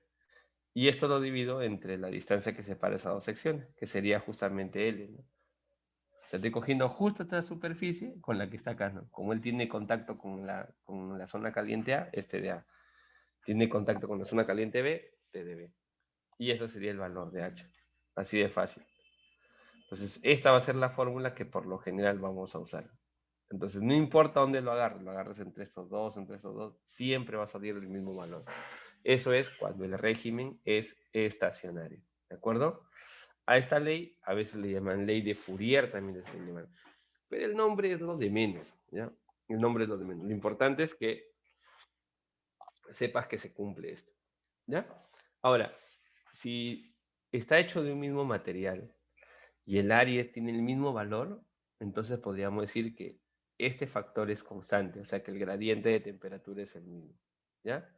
Y esto lo divido entre la distancia que separa esas dos secciones, que sería justamente L, ¿no? O sea, estoy cogiendo justo esta superficie con la que está acá, ¿no? Como él tiene contacto con la zona caliente A, es TDA. Tiene contacto con la zona caliente B, TDB. Y eso sería el valor de H. Así de fácil. Entonces, esta va a ser la fórmula que por lo general vamos a usar. Entonces, no importa dónde lo agarres entre estos dos, siempre va a salir el mismo valor. Eso es cuando el régimen es estacionario. ¿De acuerdo? A esta ley a veces le llaman ley de Fourier, también les llaman. Pero el nombre es lo de menos, ¿ya? El nombre es lo de menos. Lo importante es que sepas que se cumple esto, ¿ya? Ahora, si está hecho de un mismo material y el área tiene el mismo valor, entonces podríamos decir que este factor es constante, o sea que el gradiente de temperatura es el mismo, ¿ya?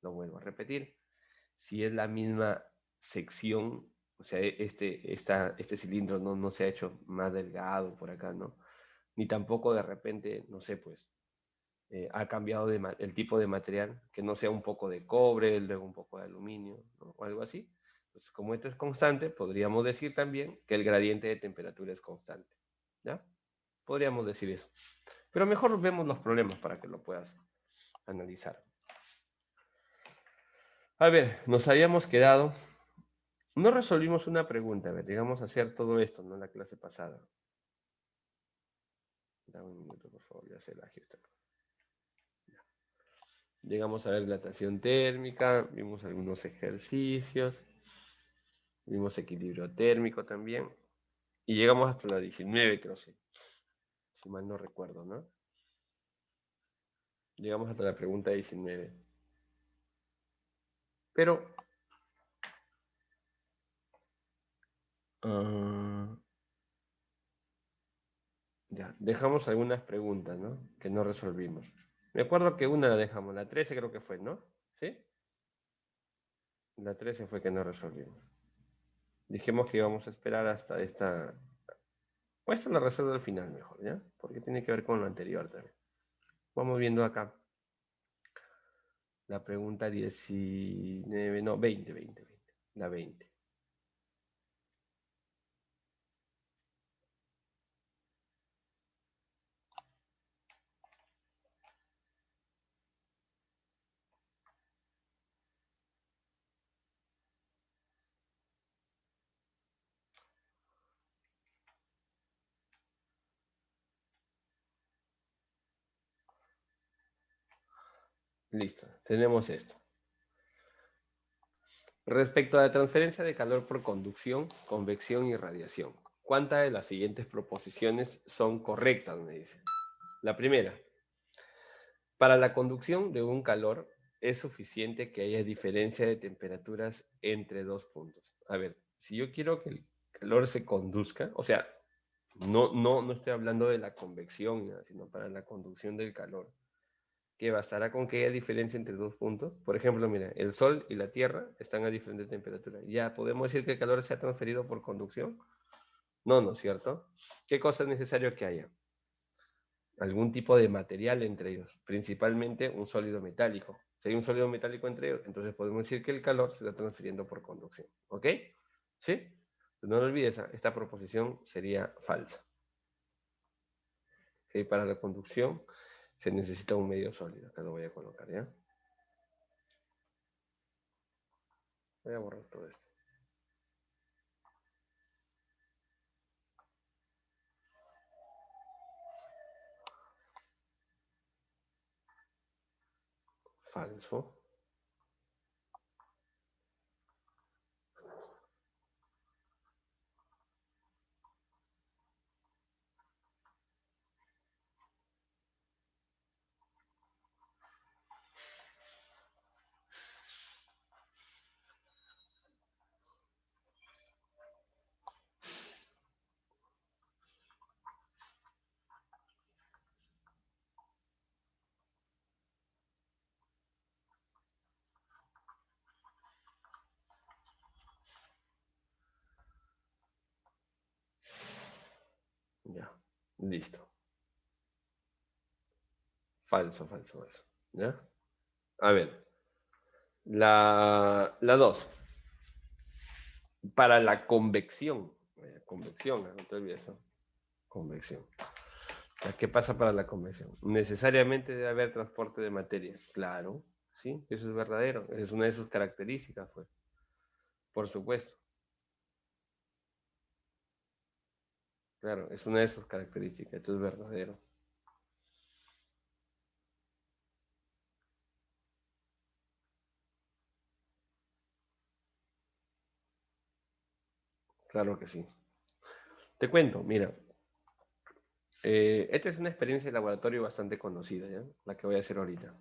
Lo vuelvo a repetir. Si es la misma sección, o sea, este cilindro no se ha hecho más delgado por acá, ¿no? Ni tampoco de repente, no sé, pues, ha cambiado el tipo de material, que no sea un poco de cobre, luego un poco de aluminio, ¿no? O algo así. Entonces, como esto es constante, podríamos decir también que el gradiente de temperatura es constante, ¿ya? Podríamos decir eso. Pero mejor vemos los problemas para que lo puedas analizar. A ver, nos habíamos quedado. No resolvimos una pregunta. A ver, llegamos a hacer todo esto, ¿no? En la clase pasada. Dame un minuto, por favor, ya se la agita. Llegamos a ver dilatación térmica, vimos algunos ejercicios, vimos equilibrio térmico también. Y llegamos hasta la 19, creo, sí. Si mal no recuerdo, ¿no? Llegamos hasta la pregunta 19. Pero ya, dejamos algunas preguntas, ¿no? Que no resolvimos. Me acuerdo que una la dejamos, la 13 creo que fue, ¿no? ¿Sí? La 13 fue que no resolvimos. Dijimos que íbamos a esperar hasta esta. O esta la resuelvo al final mejor, ¿ya? Porque tiene que ver con lo anterior también. Vamos viendo acá. La pregunta 19, no, 20. La 20. Listo, tenemos esto. Respecto a la transferencia de calor por conducción, convección y radiación, ¿cuántas de las siguientes proposiciones son correctas? Me dice. La primera, para la conducción de un calor es suficiente que haya diferencia de temperaturas entre dos puntos. A ver, si yo quiero que el calor se conduzca, o sea, no estoy hablando de la convección, sino para la conducción del calor, que bastará con que haya diferencia entre dos puntos. Por ejemplo, mira, el Sol y la Tierra están a diferente temperatura. ¿Ya podemos decir que el calor se ha transferido por conducción? No, ¿no es cierto? ¿Qué cosa es necesario que haya? Algún tipo de material entre ellos, principalmente un sólido metálico. Si hay un sólido metálico entre ellos, entonces podemos decir que el calor se está transfiriendo por conducción. ¿Ok? ¿Sí? Pues no lo olvides, esta proposición sería falsa. ¿Sí? Para la conducción se necesita un medio sólido. Acá lo voy a colocar, ¿ya? Voy a borrar todo esto. falso. Ya, listo. Falso, falso, falso. ¿Ya? A ver, la 2. Para la convección. Convección, no te olvides eso. Convección. ¿Qué pasa para la convección? Necesariamente debe haber transporte de materia. Claro, sí, eso es verdadero. Es una de sus características, pues. Por supuesto. Claro, es una de sus características. Esto es verdadero. Claro que sí. Te cuento, mira. Esta es una experiencia de laboratorio bastante conocida, ¿ya? La que voy a hacer ahorita.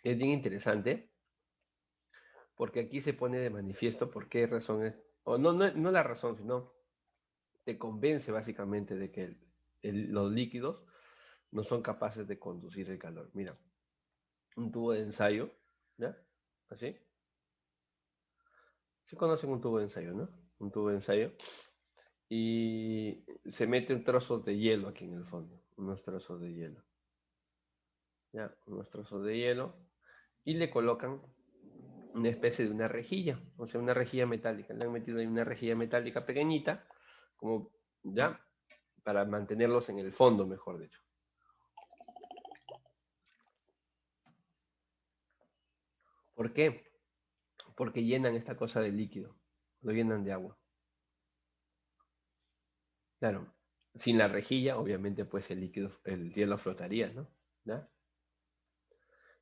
Es bien interesante porque aquí se pone de manifiesto por qué razón es, o no la razón, sino te convence básicamente de que los líquidos no son capaces de conducir el calor. Mira, un tubo de ensayo, ¿ya? Así. Sí conocen un tubo de ensayo, ¿no? Un tubo de ensayo. Y se mete un trozo de hielo aquí en el fondo, unos trozos de hielo. ¿Ya? Unos trozos de hielo. Y le colocan una especie de una rejilla, o sea, una rejilla metálica. Le han metido ahí una rejilla metálica pequeñita, como, ¿ya? Para mantenerlos en el fondo, mejor dicho. ¿Por qué? Porque llenan esta cosa de líquido, lo llenan de agua. Claro, sin la rejilla, obviamente, pues el líquido, el hielo flotaría, ¿no? ¿Ya?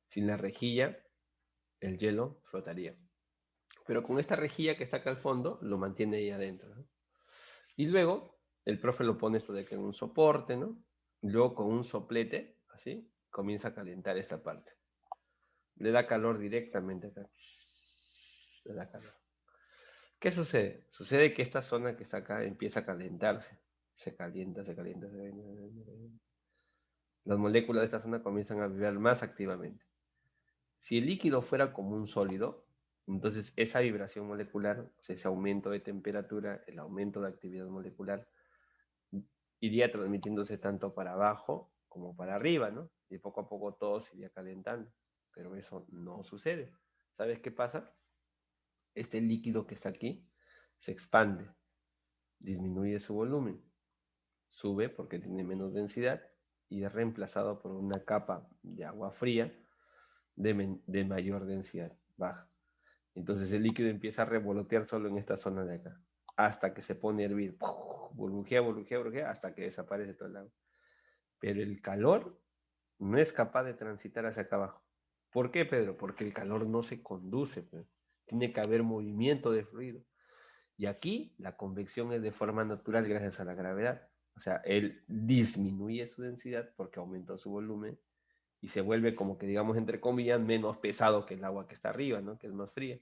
Sin la rejilla, el hielo flotaría. Pero con esta rejilla que está acá al fondo, lo mantiene ahí adentro, ¿no? Y luego, el profe lo pone esto de que en un soporte, ¿no? Y luego con un soplete, así, comienza a calentar esta parte. Le da calor directamente acá. Le da calor. ¿Qué sucede? Sucede que esta zona que está acá empieza a calentarse. Se calienta, se calienta, se calienta, se calienta, se calienta. Las moléculas de esta zona comienzan a vibrar más activamente. Si el líquido fuera como un sólido, entonces esa vibración molecular, o sea, ese aumento de temperatura, el aumento de actividad molecular, iría transmitiéndose tanto para abajo como para arriba, ¿no? Y poco a poco todo se iría calentando. Pero eso no sucede. ¿Sabes qué pasa? Este líquido que está aquí se expande, disminuye su volumen, sube porque tiene menos densidad y es reemplazado por una capa de agua fría de mayor densidad, baja. Entonces el líquido empieza a revolotear solo en esta zona de acá, hasta que se pone a hervir, burbujea, burbujea, burbujea, hasta que desaparece todo el agua. Pero el calor no es capaz de transitar hacia acá abajo. ¿Por qué, Pedro? Porque el calor no se conduce, Pedro. Tiene que haber movimiento de fluido. Y aquí la convección es de forma natural gracias a la gravedad. O sea, él disminuye su densidad porque aumentó su volumen y se vuelve como que, digamos, entre comillas, menos pesado que el agua que está arriba, ¿no? Que es más fría.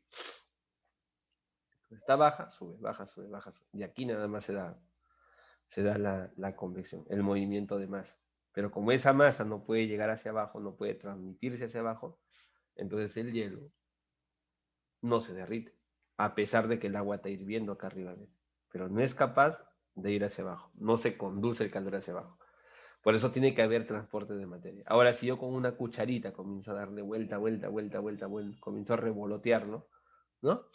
Está baja, sube, baja, sube, baja, sube. Y aquí nada más se da la convección, el movimiento de masa. Pero como esa masa no puede llegar hacia abajo, no puede transmitirse hacia abajo, entonces el hielo no se derrite, a pesar de que el agua está hirviendo acá arriba de él. Pero no es capaz de ir hacia abajo, no se conduce el calor hacia abajo. Por eso tiene que haber transporte de materia. Ahora, si yo con una cucharita comienzo a darle vuelta, vuelta, vuelta, vuelta, vuelta, comienzo a revolotearlo, ¿no?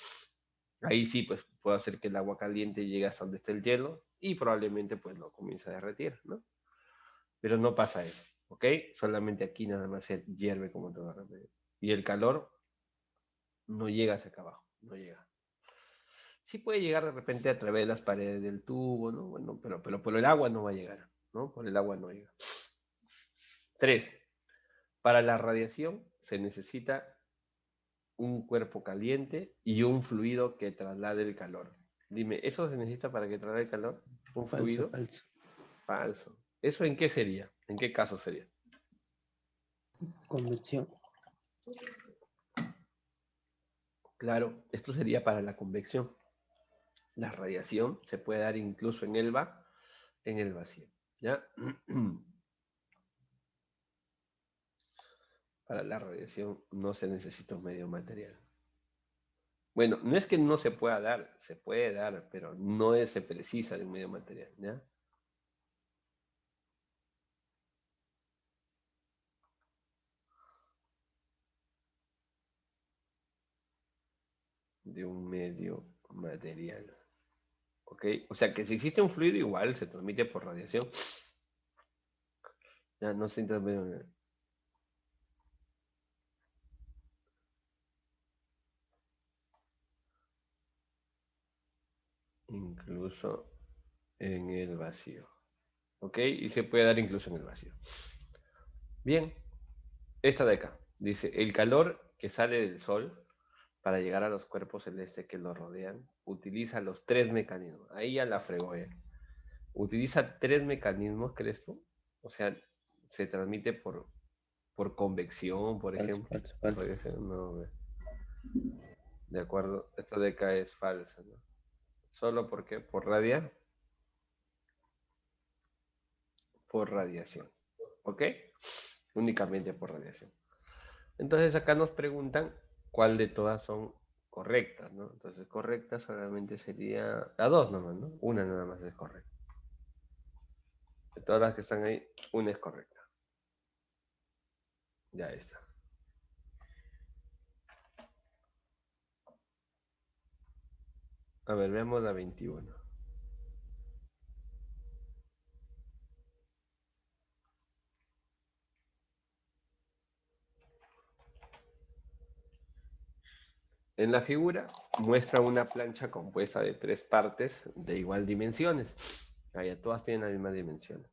Ahí sí, pues puedo hacer que el agua caliente llegue hasta donde está el hielo y probablemente pues lo comience a derretir, ¿no? Pero no pasa eso, ¿ok? Solamente aquí nada más se hierve como todo rápido. Y el calor no llega hacia acá abajo, no llega. Sí puede llegar de repente a través de las paredes del tubo, ¿no? Bueno, pero por el agua no va a llegar, ¿no? Por el agua no llega. 3. Para la radiación se necesita un cuerpo caliente y un fluido que traslade el calor. Dime, ¿eso se necesita para que traslade el calor? ¿Un Falso, fluido? falso. Falso. ¿Eso en qué sería? ¿En qué caso sería? Convección. Claro, esto sería para la convección. La radiación se puede dar incluso en en el vacío. ¿Ya? Para la radiación no se necesita un medio material. Bueno, no es que no se pueda dar, se puede dar, pero se precisa de un medio material, ¿ya? De un medio material. ¿Ok? O sea que si existe un fluido igual se transmite por radiación. Ya no se transmite. Incluso en el vacío. ¿Ok? Y se puede dar incluso en el vacío. Bien, esta de acá. Dice, el calor que sale del Sol para llegar a los cuerpos celestes que lo rodean utiliza los tres mecanismos. Ahí ya la fregó. Utiliza tres mecanismos, ¿crees tú? O sea, se transmite por convección, por Falso, ejemplo. falso, falso. Puede ser, no, de acuerdo, esta de acá es falsa, ¿no? ¿Solo porque por por radiación, ¿ok? Únicamente por radiación. Entonces acá nos preguntan cuál de todas son correctas, ¿no? Entonces correcta solamente sería la dos nomás, ¿no? Una nada más es correcta. De todas las que están ahí, una es correcta. Ya está. A ver, veamos la 21. En la figura muestra una plancha compuesta de tres partes de igual dimensiones. Allá todas tienen la misma dimensión.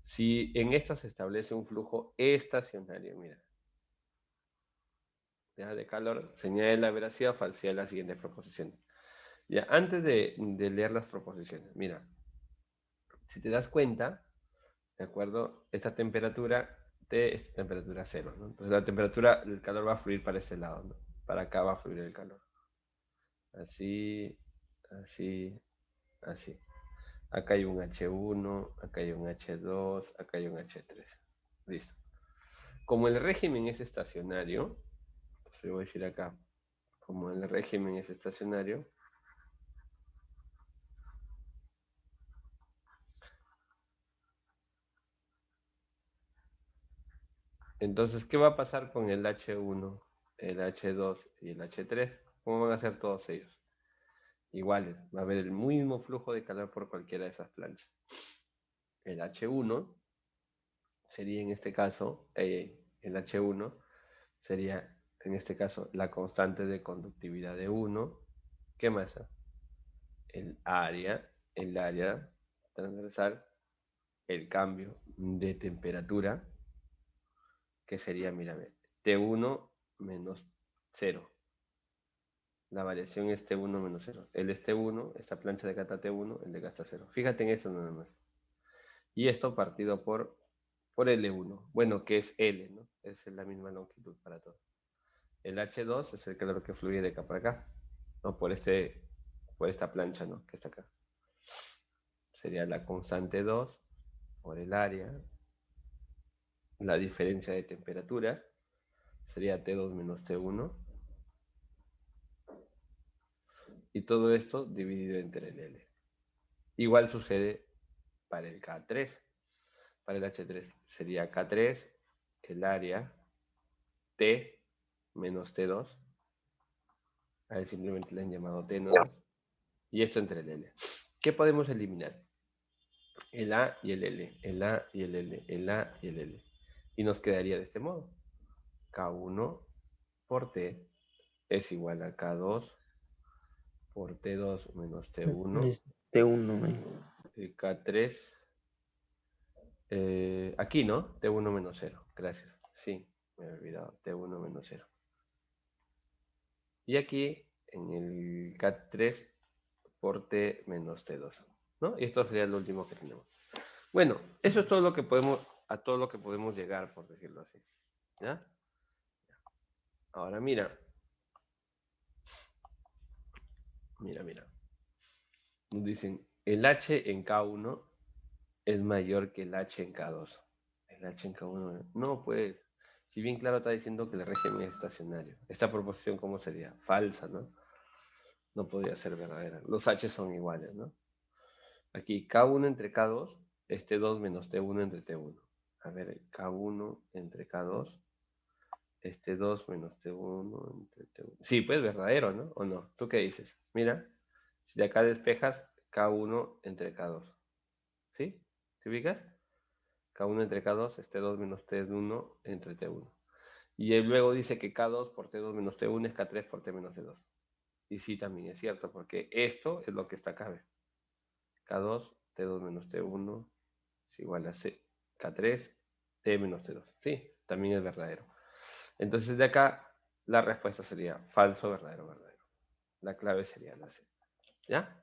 Si en esta se establece un flujo estacionario, mira, ya de calor, señala la veracidad o falsedad de la siguiente proposición. Ya, antes de leer las proposiciones, mira, si te das cuenta, ¿de acuerdo? Esta temperatura T es temperatura cero, ¿no? Entonces la temperatura, el calor va a fluir para ese lado, ¿no? Para acá va a fluir el calor. Así, así, así. Acá hay un H1, acá hay un H2, acá hay un H3. Listo. Como el régimen es estacionario, entonces voy a decir acá, como el régimen es estacionario, entonces, ¿qué va a pasar con el H1, el H2 y el H3? ¿Cómo van a ser todos ellos? Iguales, va a haber el mismo flujo de calor por cualquiera de esas planchas. El H1 sería en este caso, el H1 sería en este caso la constante de conductividad de 1. ¿Qué más? El área transversal, el cambio de temperatura, que sería, mírame, T1 menos 0. La variación es T1 menos 0. El es T1, esta plancha de acá está T1, el de acá está 0. Fíjate en esto nada más. Y esto partido por L1. Bueno, que es L, ¿no? Es la misma longitud para todo. El H2 es el calor que fluye de acá para acá. ¿No? Por esta plancha, ¿no? Que está acá. Sería la constante 2 por el área. La diferencia de temperatura sería T2 menos T1. Y todo esto dividido entre el L. Igual sucede para el K3. Para el H3 sería K3, el área, T menos T2. A él simplemente le han llamado T nomás. Y esto entre el L. ¿Qué podemos eliminar? El A y el L, el A y el L, el A y el L. Y nos quedaría de este modo. K1 por T es igual a K2 por T2 menos T1 Es T1, y K3. Aquí, ¿no? T1 menos 0. Gracias. Sí, me he olvidado. T1 menos 0. Y aquí, en el K3 por T menos T2. ¿No? Y esto sería lo último que tenemos. Bueno, eso es todo lo que podemos, a todo lo que podemos llegar, por decirlo así. ¿Ya? Ahora mira. Mira. Nos dicen, el H en K1 es mayor que el H en K2. El H en K1, no, pues, si bien claro está diciendo que el régimen es estacionario. Esta proposición, ¿cómo sería? Falsa, ¿no? No podría ser verdadera. Los H son iguales, ¿no? Aquí, K1 entre K2 es T2 menos T1 entre T1. A ver, K1 entre K2 es T2 menos T1 entre T1. Sí, pues verdadero, ¿no? ¿O no? ¿Tú qué dices? Mira, si de acá despejas K1 entre K2. ¿Sí? ¿Te ubicas? K1 entre K2 es T2 menos T1 entre T1. Y él luego dice que K2 por T2 menos T1 es K3 por T menos T2. Y sí, también es cierto, porque esto es lo que está acá. K2, T2 menos T1 es igual a K3, T menos T2. Sí, también es verdadero. Entonces de acá la respuesta sería falso, verdadero, verdadero. La clave sería la C. ¿Ya?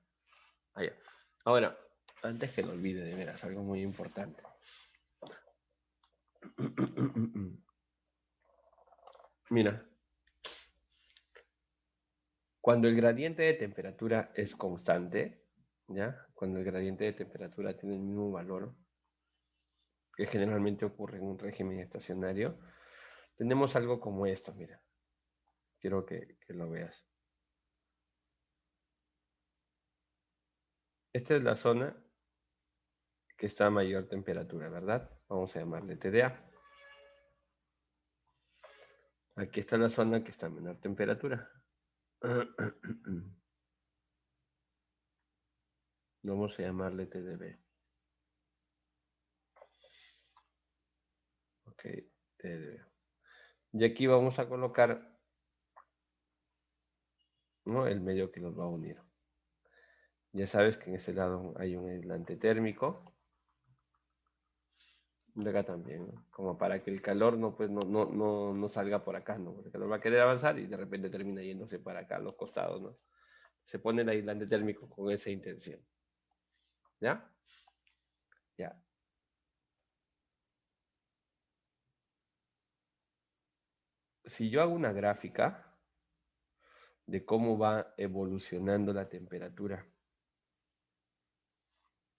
Allá. Ahora, antes que lo olvide, de veras, algo muy importante. Mira, cuando el gradiente de temperatura es constante, ¿ya? Cuando el gradiente de temperatura tiene el mismo valor, que generalmente ocurre en un régimen estacionario, tenemos algo como esto, mira. Quiero que lo veas. Esta es la zona que está a mayor temperatura, ¿verdad? Vamos a llamarle TDA. Aquí está la zona que está a menor temperatura. Vamos a llamarle TDB. Ok, TDB. Y aquí vamos a colocar, ¿no?, el medio que los va a unir. Ya sabes que en ese lado hay un aislante térmico. De acá también, ¿no? Como para que el calor no, pues, no salga por acá, ¿no? Porque el calor va a querer avanzar y de repente termina yéndose para acá, a los costados, ¿no? Se pone el aislante térmico con esa intención. ¿Ya? Ya. Si yo hago una gráfica de cómo va evolucionando la temperatura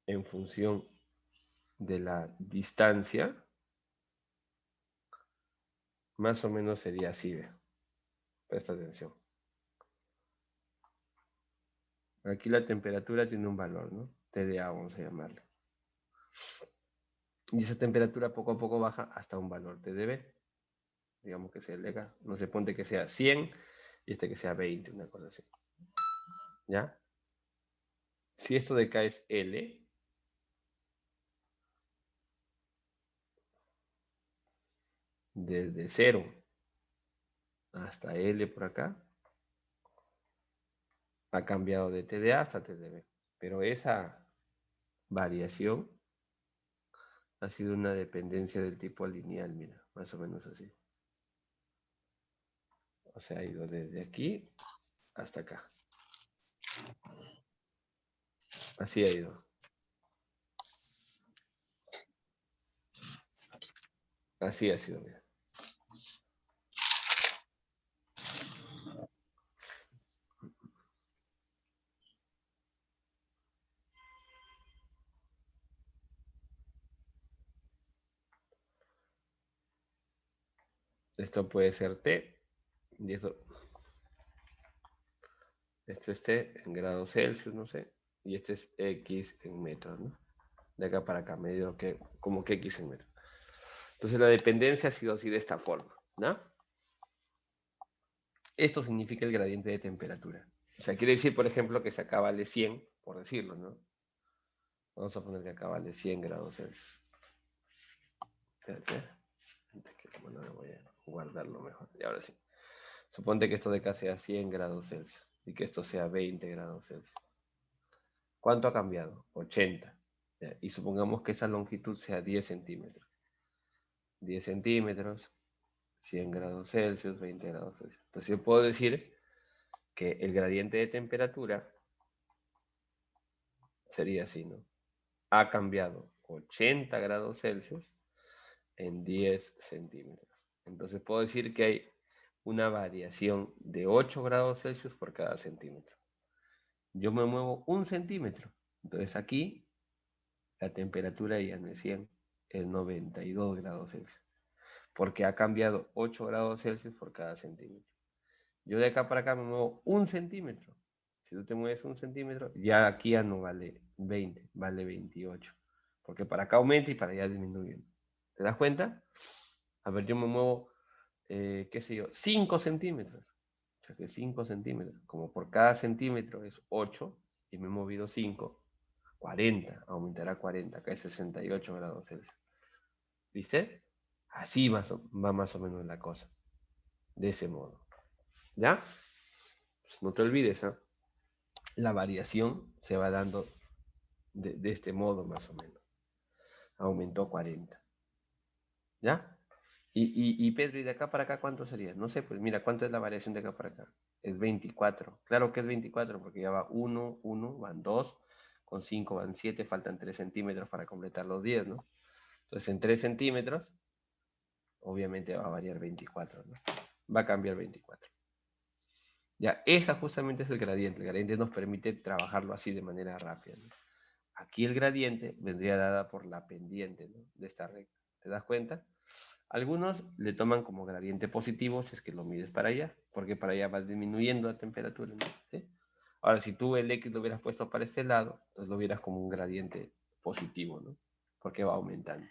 en función de la distancia, más o menos sería así, ¿ve? Presta atención. Aquí la temperatura tiene un valor, ¿no? TDA vamos a llamarle. Y esa temperatura poco a poco baja hasta un valor TDB. Digamos que sea el de acá. No se ponte que sea 100 y este que sea 20, una cosa así. ¿Ya? Si esto de acá es L, desde 0 hasta L por acá, ha cambiado de TDA hasta TDB. Pero esa variación ha sido una dependencia del tipo lineal, mira, más o menos así. O sea, ha ido desde aquí hasta acá. Así ha ido. Así ha sido, mira. Esto puede ser T, y esto es T en grados Celsius, no sé, y este es X en metros, ¿no? De acá para acá, medio que, como que X en metros. Entonces la dependencia ha sido así de esta forma, ¿no? Esto significa el gradiente de temperatura. O sea, quiere decir, por ejemplo, que se acá vale 100, por decirlo, ¿no? Vamos a poner que acá vale 100 grados Celsius. Espérate, antes que no me voy a guardarlo mejor. Y ahora sí. Suponte que esto de acá sea 100 grados Celsius, y que esto sea 20 grados Celsius. ¿Cuánto ha cambiado? 80. ¿Ya? Y supongamos que esa longitud sea 10 centímetros. 10 centímetros, 100 grados Celsius, 20 grados Celsius. Entonces yo puedo decir que el gradiente de temperatura sería así, ¿no? Ha cambiado 80 grados Celsius en 10 centímetros. Entonces puedo decir que hay una variación de 8 grados Celsius por cada centímetro. Yo me muevo 1 centímetro. Entonces aquí la temperatura ya no es 100, es 92 grados Celsius. Porque ha cambiado 8 grados Celsius por cada centímetro. Yo de acá para acá me muevo 1 centímetro. Si tú te mueves 1 centímetro, ya aquí ya no vale 20, vale 28. Porque para acá aumenta y para allá disminuye. ¿Te das cuenta? A ver, yo me muevo, qué sé yo, 5 centímetros. O sea que 5 centímetros. Como por cada centímetro es 8 y me he movido 5, 40. Aumentará 40. Acá es 68 grados Celsius. ¿Viste? Así va más o menos la cosa. De ese modo. ¿Ya? Pues no te olvides, ¿eh? La variación se va dando de este modo más o menos. Aumentó 40. ¿Ya? Y Pedro, ¿y de acá para acá cuánto sería? No sé, pues mira, ¿cuánto es la variación de acá para acá? Es 24. Claro que es 24 porque ya va 1, 1, van 2, con 5 van 7, faltan 3 centímetros para completar los 10, ¿no? Entonces en 3 centímetros, obviamente va a variar 24, ¿no? Va a cambiar 24. Ya, esa justamente es el gradiente. El gradiente nos permite trabajarlo así de manera rápida, ¿no? Aquí el gradiente vendría dada por la pendiente, ¿no?, de esta recta. ¿Te das cuenta? Algunos le toman como gradiente positivo si es que lo mides para allá, porque para allá va disminuyendo la temperatura, ¿no? ¿Sí? Ahora, si tú el X lo hubieras puesto para este lado, entonces lo vieras como un gradiente positivo, ¿no? Porque va aumentando.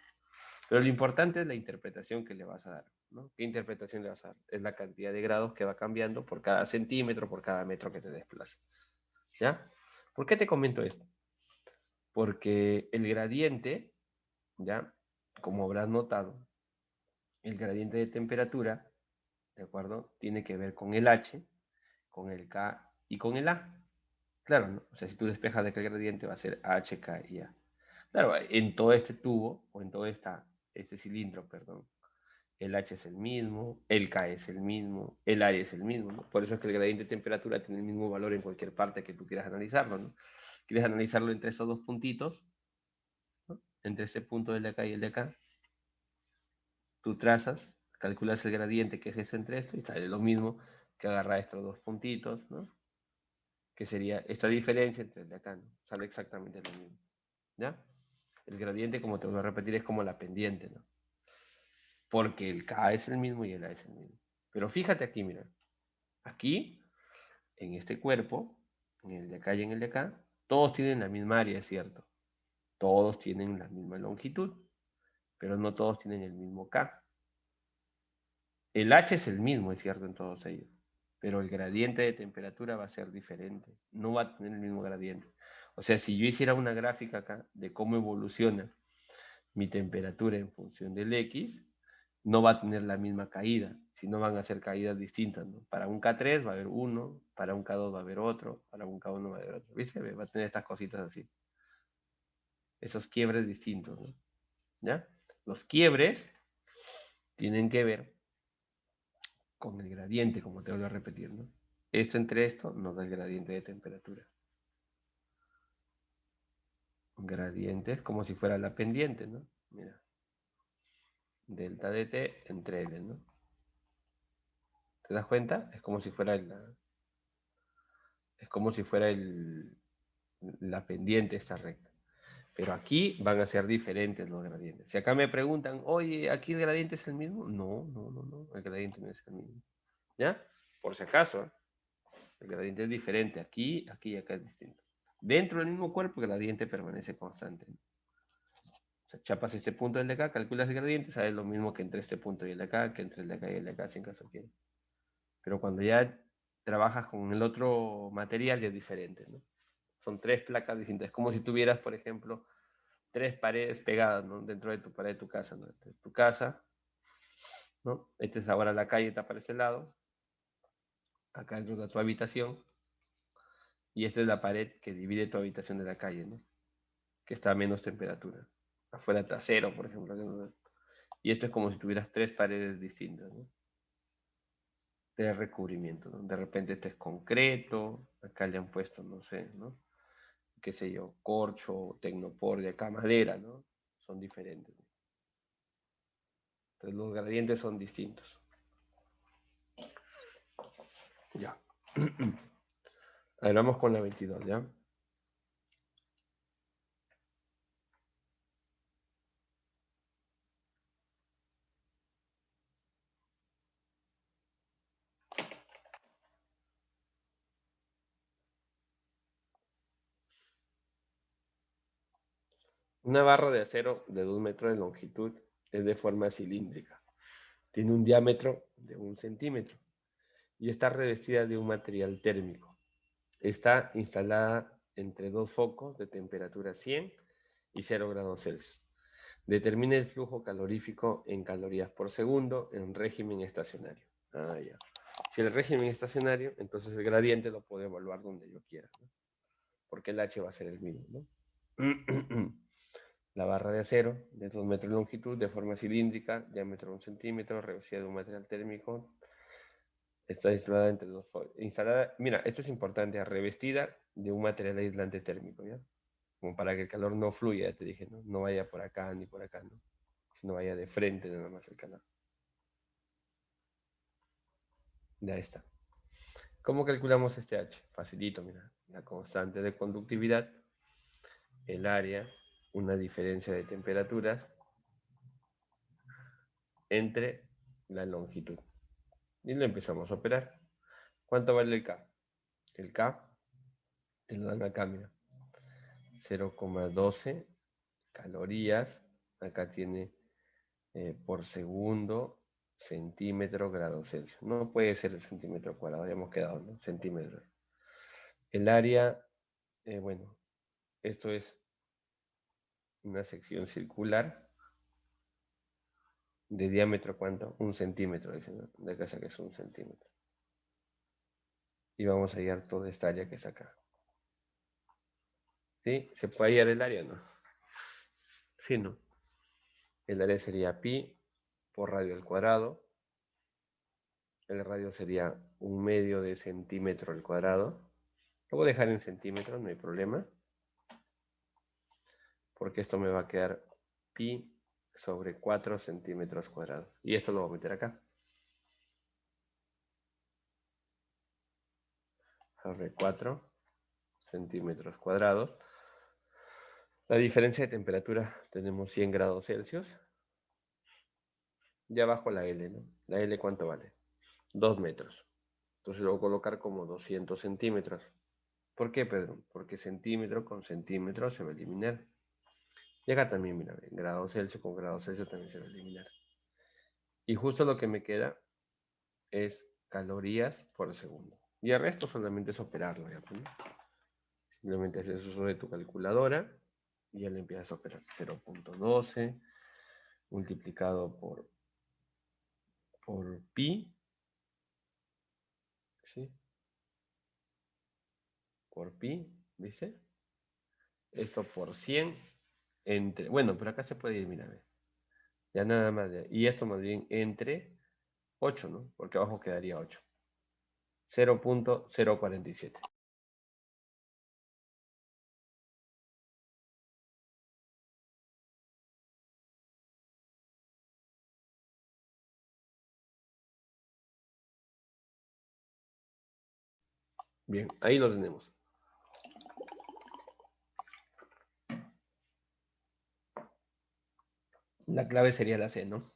Pero lo importante es la interpretación que le vas a dar, ¿no? ¿Qué interpretación le vas a dar? Es la cantidad de grados que va cambiando por cada centímetro, por cada metro que te desplaza. ¿Ya? ¿Por qué te comento esto? Porque el gradiente, ¿ya? Como habrás notado, el gradiente de temperatura, ¿de acuerdo? Tiene que ver con el H, con el K y con el A. Claro, ¿no? O sea, si tú despejas de que el gradiente va a ser H, K y A. Claro, en todo este tubo, o en todo este cilindro, perdón, el H es el mismo, el K es el mismo, el A es el mismo, ¿no? Por eso es que el gradiente de temperatura tiene el mismo valor en cualquier parte que tú quieras analizarlo, ¿no? Quieres analizarlo entre esos dos puntitos, ¿no? Entre este punto del de acá y el de acá, tú trazas, calculas el gradiente que es ese entre esto y sale lo mismo que agarrar estos dos puntitos, ¿no? Que sería esta diferencia entre el de acá, ¿no? Sale exactamente lo mismo, ¿ya? El gradiente, como te voy a repetir, es como la pendiente, ¿no? Porque el K es el mismo y el A es el mismo. Pero fíjate aquí, mira. Aquí, en este cuerpo, en el de acá y en el de acá, todos tienen la misma área, es cierto. Todos tienen la misma longitud, pero no todos tienen el mismo K. El H es el mismo, es cierto, en todos ellos. Pero el gradiente de temperatura va a ser diferente. No va a tener el mismo gradiente. O sea, si yo hiciera una gráfica acá de cómo evoluciona mi temperatura en función del X, no va a tener la misma caída, sino van a ser caídas distintas, ¿no? Para un K3 va a haber uno, para un K2 va a haber otro, para un K1 va a haber otro. ¿Viste? Va a tener estas cositas así. Esos quiebres distintos, ¿no? ¿Ya? Los quiebres tienen que ver con el gradiente, como te voy a repetir, ¿no? Esto entre esto nos da el gradiente de temperatura. Gradiente es como si fuera la pendiente, ¿no? Mira. Delta de T entre L, ¿no? ¿Te das cuenta? Es como si fuera la pendiente esta recta. Pero aquí van a ser diferentes los gradientes. Si acá me preguntan, oye, ¿aquí el gradiente es el mismo? No, no, no, no, el gradiente no es el mismo. ¿Ya? Por si acaso, ¿eh? El gradiente es diferente. Aquí, aquí y acá es distinto. Dentro del mismo cuerpo, el gradiente permanece constante. O sea, chapas este punto del de acá, calculas el gradiente, sabes lo mismo que entre este punto y el de acá, que entre el de acá y el de acá, si en caso quieres. Pero cuando ya trabajas con el otro material, ya es diferente, ¿no? Son tres placas distintas. Es como si tuvieras, por ejemplo, tres paredes pegadas, ¿no? Dentro de tu pared de tu casa, ¿no? Entonces, tu casa, ¿no? Esta es ahora la calle, está para ese lado. Acá dentro de tu habitación, Y esta es la pared que divide tu habitación de la calle, ¿no? Que está a menos temperatura. Afuera está 0, por ejemplo. ¿No? Y esto es como si tuvieras 3 paredes distintas, ¿no? 3 recubrimientos, ¿no? De repente este es concreto, acá le han puesto, no sé, ¿no? Qué sé yo, corcho, tecnopor, de acá madera, ¿no? Son diferentes. Entonces los gradientes son distintos. Ya. A ver, vamos con la 22, ¿ya? Una barra de acero de 2 metros de longitud es de forma cilíndrica. Tiene un diámetro de 1 centímetro y está revestida de un material térmico. Está instalada entre dos focos de temperatura 100 y 0 grados Celsius. Determina el flujo calorífico en calorías por segundo en régimen estacionario. Ah, ya. Si el régimen es estacionario, entonces el gradiente lo puedo evaluar donde yo quiera, ¿no? Porque el H va a ser el mismo, ¿no? La barra de acero de 2 metros de longitud, de forma cilíndrica, diámetro 1 centímetro, revestida de un material térmico, está instalada entre dos focos. Mira, esto es importante, revestida de un material aislante térmico, ¿ya? Como para que el calor no fluya, ya te dije, ¿no? No vaya por acá ni por acá, ¿no? Sino vaya de frente nada más el calor. Ya está. ¿Cómo calculamos este H? Facilito, mira. La constante de conductividad, el área, una diferencia de temperaturas entre la longitud. Y lo empezamos a operar. ¿Cuánto vale el K? El K te lo dan acá, mira. 0,12 calorías. Acá tiene por segundo, centímetro, grado Celsius. No puede ser el centímetro cuadrado, habíamos quedado, ¿no? Centímetros. El área, bueno, esto es una sección circular de diámetro, ¿cuánto? 1 centímetro, dice, ¿no? De acá saca es 1 centímetro. Y vamos a hallar toda esta área que es acá. ¿Sí? ¿Se puede hallar el área o no? Sí, ¿no? El área sería pi por radio al cuadrado. El radio sería 1/2 de centímetro al cuadrado. Lo voy a dejar en centímetros, no hay problema. Porque esto me va a quedar pi sobre 4 centímetros cuadrados. Y esto lo voy a meter acá. Sobre 4 centímetros cuadrados. La diferencia de temperatura tenemos 100 grados Celsius. Y abajo la L, ¿no? La L, ¿cuánto vale? 2 metros. Entonces lo voy a colocar como 200 centímetros. ¿Por qué, Pedro? Porque centímetro con centímetro se va a eliminar. Y acá también, mira, grado Celsius con grado Celsius también se va a eliminar. Y justo lo que me queda es calorías por segundo. Y el resto solamente es operarlo. ¿Ya? Simplemente haces uso de tu calculadora y ya le empiezas a operar. 0,12 multiplicado por pi, ¿sí? Por pi, ¿viste? Esto por 100 entre, bueno, pero acá se puede ir, mira, ya nada más, y esto más bien entre 8, ¿no? Porque abajo quedaría 8. 0,047. Bien, ahí lo tenemos. La clave sería la C, ¿no?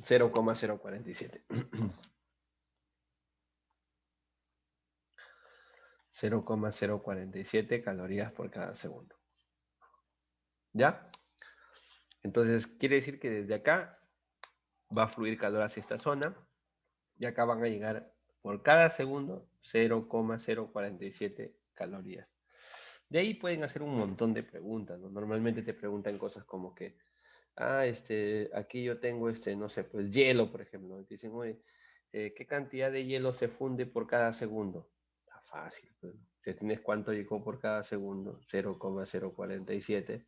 0,047. 0,047 calorías por cada segundo. ¿Ya? Entonces, quiere decir que desde acá va a fluir calor hacia esta zona y acá van a llegar por cada segundo 0,047 calorías. De ahí pueden hacer un montón de preguntas, ¿no? Normalmente te preguntan cosas como que, aquí yo tengo no sé, pues hielo, por ejemplo. Te dicen, oye, ¿qué cantidad de hielo se funde por cada segundo? fácil. Pues. Si tienes cuánto llegó por cada segundo, 0,047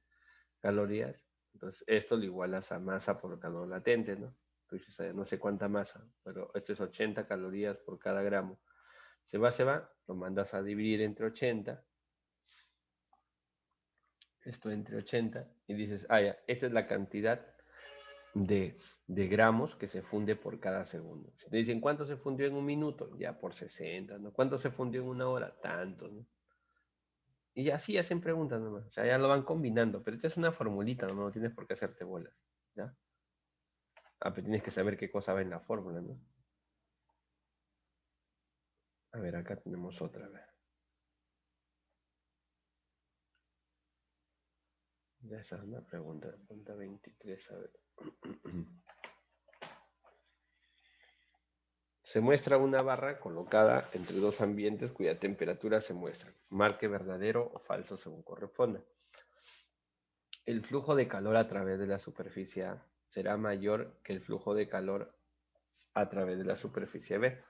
calorías, entonces esto lo igualas a masa por calor latente, ¿no? Tú dices, no sé cuánta masa, pero esto es 80 calorías por cada gramo. Se va, lo mandas a dividir entre 80, esto entre 80, y dices, ya, esta es la cantidad de gramos que se funde por cada segundo. Si te dicen cuánto se fundió en un minuto, ya por 60, ¿no? ¿Cuánto se fundió en una hora? Tanto, ¿no? Y así hacen preguntas nomás, o sea, ya lo van combinando, pero esta es una formulita, no tienes por qué hacerte bolas, ¿ya? Pero tienes que saber qué cosa va en la fórmula, ¿no? A ver, acá tenemos otra, a ver. Ya esa es una pregunta 23, a ver. Se muestra una barra colocada entre dos ambientes cuya temperatura se muestra. Marque verdadero o falso según corresponda. El flujo de calor a través de la superficie A será mayor que el flujo de calor a través de la superficie B.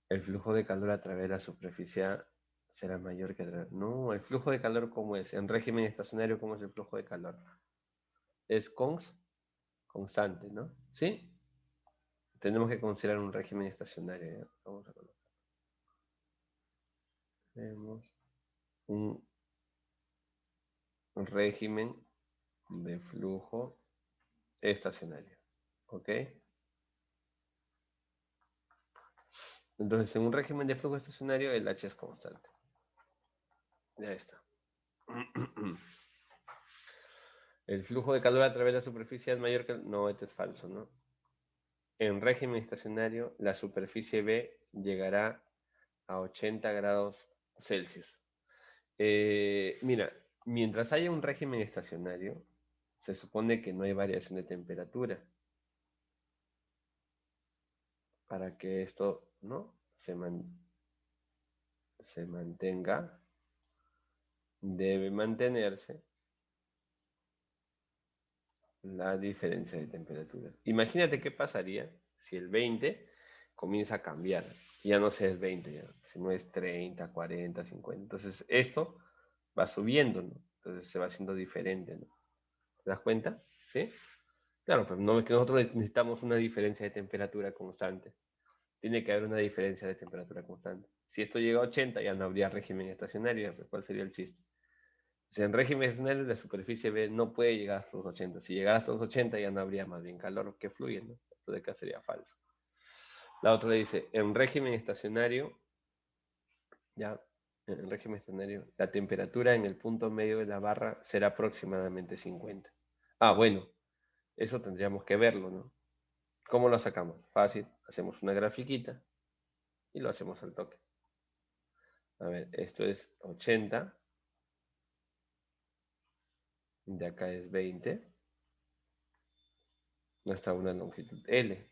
El flujo de calor a través de la superficie A será mayor que... No, el flujo de calor, ¿cómo es? En régimen estacionario, ¿cómo es el flujo de calor? Es constante, ¿no? ¿Sí? Tenemos que considerar un régimen estacionario. ¿Ya? Vamos a colocar. Tenemos un régimen de flujo estacionario. ¿Ok? Entonces, en un régimen de flujo estacionario, el H es constante. Ya está. El flujo de calor a través de la superficie es mayor que... No, esto es falso, ¿no? En régimen estacionario, la superficie B llegará a 80 grados Celsius. Mira, mientras haya un régimen estacionario, se supone que no hay variación de temperatura. Para que esto, ¿no? Se mantenga, debe mantenerse la diferencia de temperatura. Imagínate qué pasaría si el 20 comienza a cambiar. Ya no sé, es 20, ya, sino es 30, 40, 50. Entonces esto va subiendo, ¿no? Entonces se va haciendo diferente, ¿no? ¿Te das cuenta? ¿Sí? Claro, pues no es que nosotros necesitamos una diferencia de temperatura constante. Tiene que haber una diferencia de temperatura constante. Si esto llega a 80, ya no habría régimen estacionario. ¿Cuál sería el chiste? O sea, en régimen estacionario la superficie B no puede llegar hasta los 80. Si llegara hasta los 80 ya no habría más bien calor que fluye, ¿no? Esto de acá sería falso. La otra le dice, en régimen estacionario, ya, en régimen estacionario, la temperatura en el punto medio de la barra será aproximadamente 50. Bueno, eso tendríamos que verlo, ¿no? ¿Cómo lo sacamos? Fácil, hacemos una grafiquita y lo hacemos al toque. A ver, esto es 80, de acá es 20, nuestra una longitud L.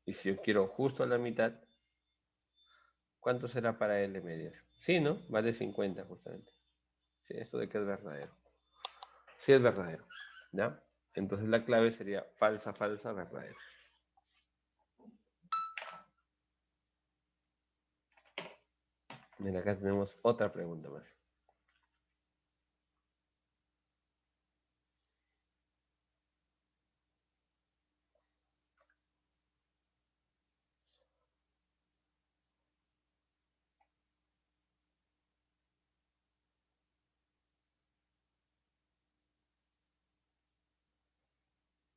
Y si yo quiero justo a la mitad, ¿cuánto será para L medias? Sí, ¿no? Vale 50 justamente. Sí, esto de que es verdadero. Sí es verdadero, ¿ya? Entonces la clave sería falsa, falsa, verdadero. Mira, acá tenemos otra pregunta más.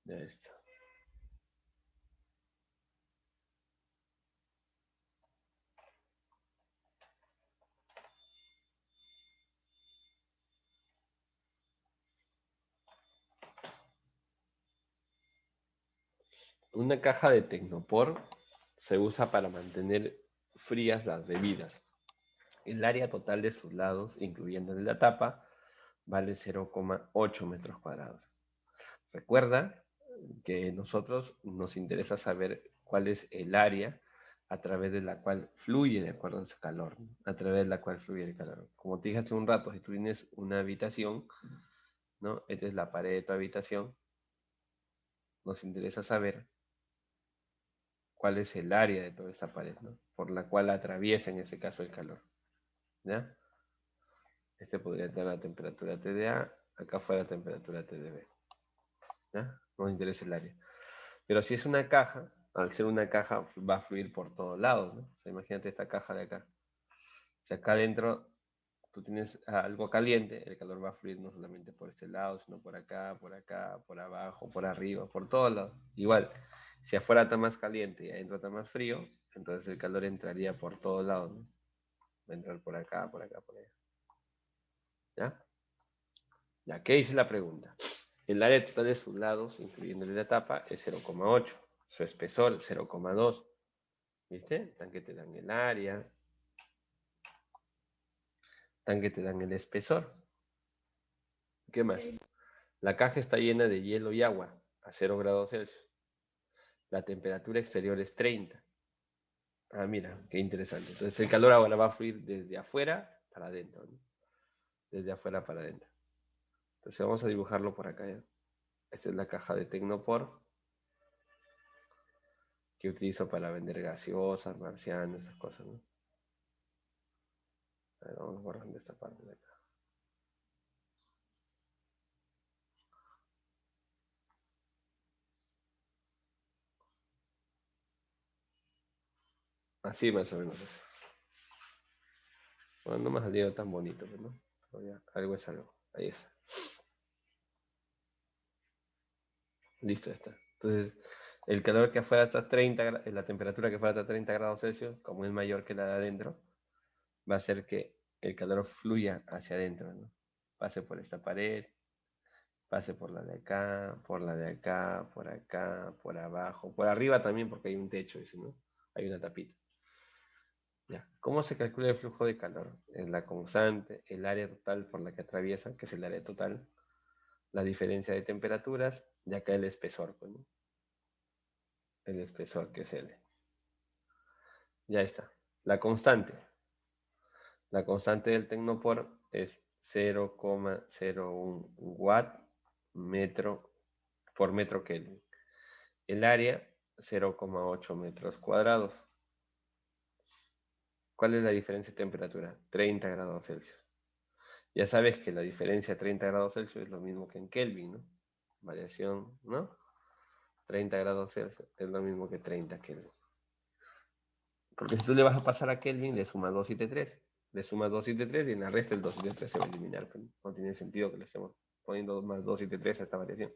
Ya está. Una caja de Tecnopor se usa para mantener frías las bebidas. El área total de sus lados, incluyendo la tapa, vale 0,8 metros cuadrados. Recuerda que nosotros nos interesa saber cuál es el área a través de la cual fluye, de acuerdo a ese calor, ¿no? A través de la cual fluye el calor. Como te dije hace un rato, si tú tienes una habitación, ¿no? Esta es la pared de tu habitación, nos interesa saber cuál es el área de toda esa pared, ¿no? Por la cual atraviesa en ese caso el calor. ¿Ya? Este podría tener la temperatura TDA, acá fuera la temperatura TDB. ¿Ya? Nos interesa el área. Pero si es una caja, al ser una caja va a fluir por todos lados, ¿no? O sea, imagínate esta caja de acá. Si acá adentro tú tienes algo caliente, el calor va a fluir no solamente por este lado, sino por acá, por abajo, por arriba, por todos lados. Igual, si afuera está más caliente y adentro está más frío, entonces el calor entraría por todos lados, ¿no? Va a entrar por acá, por acá, por allá. ¿Ya? Ya, ¿qué dice la pregunta? El área total de sus lados, incluyendo la tapa, es 0,8. Su espesor, 0,2. ¿Viste? Tanque te dan el área. Tanque te dan el espesor. ¿Qué más? La caja está llena de hielo y agua a 0 grados Celsius. La temperatura exterior es 30. Ah, mira, qué interesante. Entonces el calor ahora va a fluir desde afuera para adentro, ¿no? Desde afuera para adentro. Entonces vamos a dibujarlo por acá ya. Esta es la caja de Tecnopor que utilizo para vender gaseosas, marcianos, esas cosas, ¿no? A ver, vamos borrando esta parte de acá. Así más o menos eso. Bueno, no me ha salido tan bonito, ¿no? Pero ya, algo es algo. Ahí está. Listo, ya está. Entonces, el calor que afuera está 30, la temperatura que afuera está 30 grados Celsius, como es mayor que la de adentro, va a hacer que el calor fluya hacia adentro, ¿no? Pase por esta pared, pase por la de acá, por la de acá, por acá, por abajo, por arriba también porque hay un techo, dice, ¿no? Hay una tapita. Ya. ¿Cómo se calcula el flujo de calor? Es la constante, el área total por la que atraviesa, que es el área total, la diferencia de temperaturas, y acá el espesor, pues, ¿no? El espesor que es L. Ya está. La constante. La constante del Tecnopor es 0,01 watt por metro Kelvin. El área, 0,8 metros cuadrados. ¿Cuál es la diferencia de temperatura? 30 grados Celsius. Ya sabes que la diferencia de 30 grados Celsius es lo mismo que en Kelvin, ¿no? Variación, ¿no? 30 grados Celsius es lo mismo que 30 Kelvin. Porque si tú le vas a pasar a Kelvin, le sumas 2 y T3. Le sumas 2 y T3 y en la resta el 2 y T3 se va a eliminar. Pues no tiene sentido que le estemos poniendo más 2 y T3 a esta variación.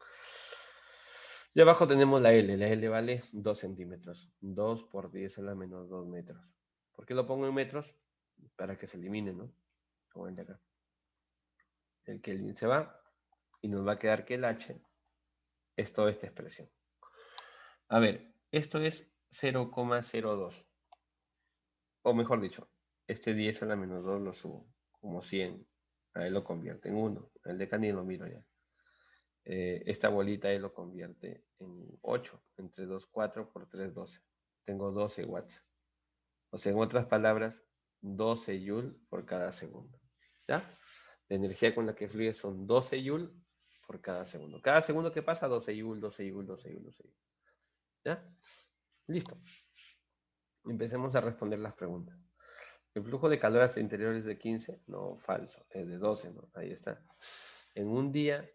Y abajo tenemos la L. La L vale 2 centímetros. 2 por 10 a la menos 2 metros. ¿Por qué lo pongo en metros? Para que se elimine, ¿no? Como el de acá. El Kelvin se va y nos va a quedar que el H es toda esta expresión. A ver, esto es 0,02. O mejor dicho, este 10 a la menos 2 lo subo como 100. Ahí lo convierte en 1. El de acá ni lo miro ya. Esta bolita ahí lo convierte en 8. Entre 2, 4 por 3, 12. Tengo 12 watts. O sea, en otras palabras, 12 joule por cada segundo. ¿Ya? La energía con la que fluye son 12 joule por cada segundo. Cada segundo que pasa, 12 joule, 12 joule, 12 joule, 12 joule. ¿Ya? Listo. Empecemos a responder las preguntas. El flujo de calor hacia el interior es de 15, no, falso, es de 12, ¿no? Ahí está. En un día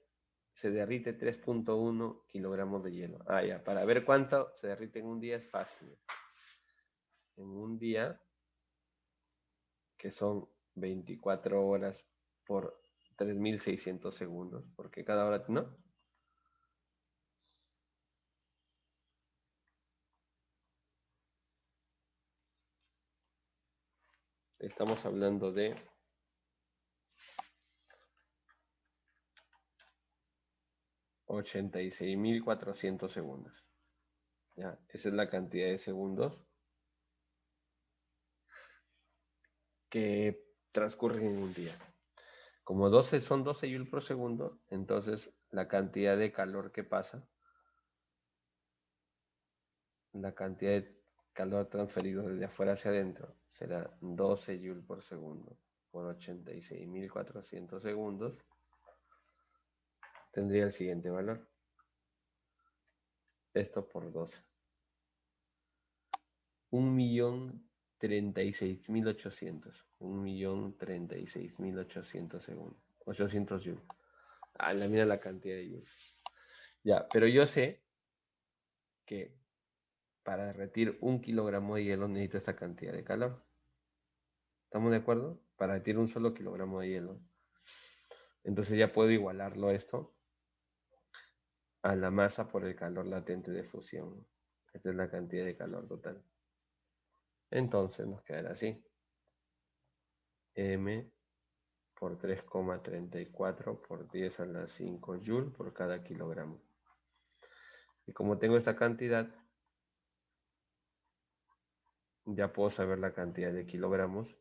se derrite 3,1 kilogramos de hielo. Ah, ya, para ver cuánto se derrite en un día es fácil. En un día, que son 24 horas por 3.600 segundos, porque cada hora, ¿no? Estamos hablando de 86.400 segundos. ¿Ya? Esa es la cantidad de segundos que transcurren en un día. Como 12 son 12 joules por segundo, entonces la cantidad de calor que pasa, la cantidad de calor transferido desde afuera hacia adentro, será 12 joules por segundo por 86.400 segundos, tendría el siguiente valor. Esto por 12. 1.000.000 36.800. 1.036.800 segundos. 800 joules. Ah, mira la cantidad de joules. Ya, pero yo sé que para derretir 1 kilogramo de hielo necesito esta cantidad de calor. ¿Estamos de acuerdo? Para derretir 1 solo kilogramo de hielo. Entonces ya puedo igualarlo a esto a la masa por el calor latente de fusión. Esta es la cantidad de calor total. Entonces nos quedará así. M por 3,34 por 10 a la 5 joule por cada kilogramo. Y como tengo esta cantidad, ya puedo saber la cantidad de kilogramos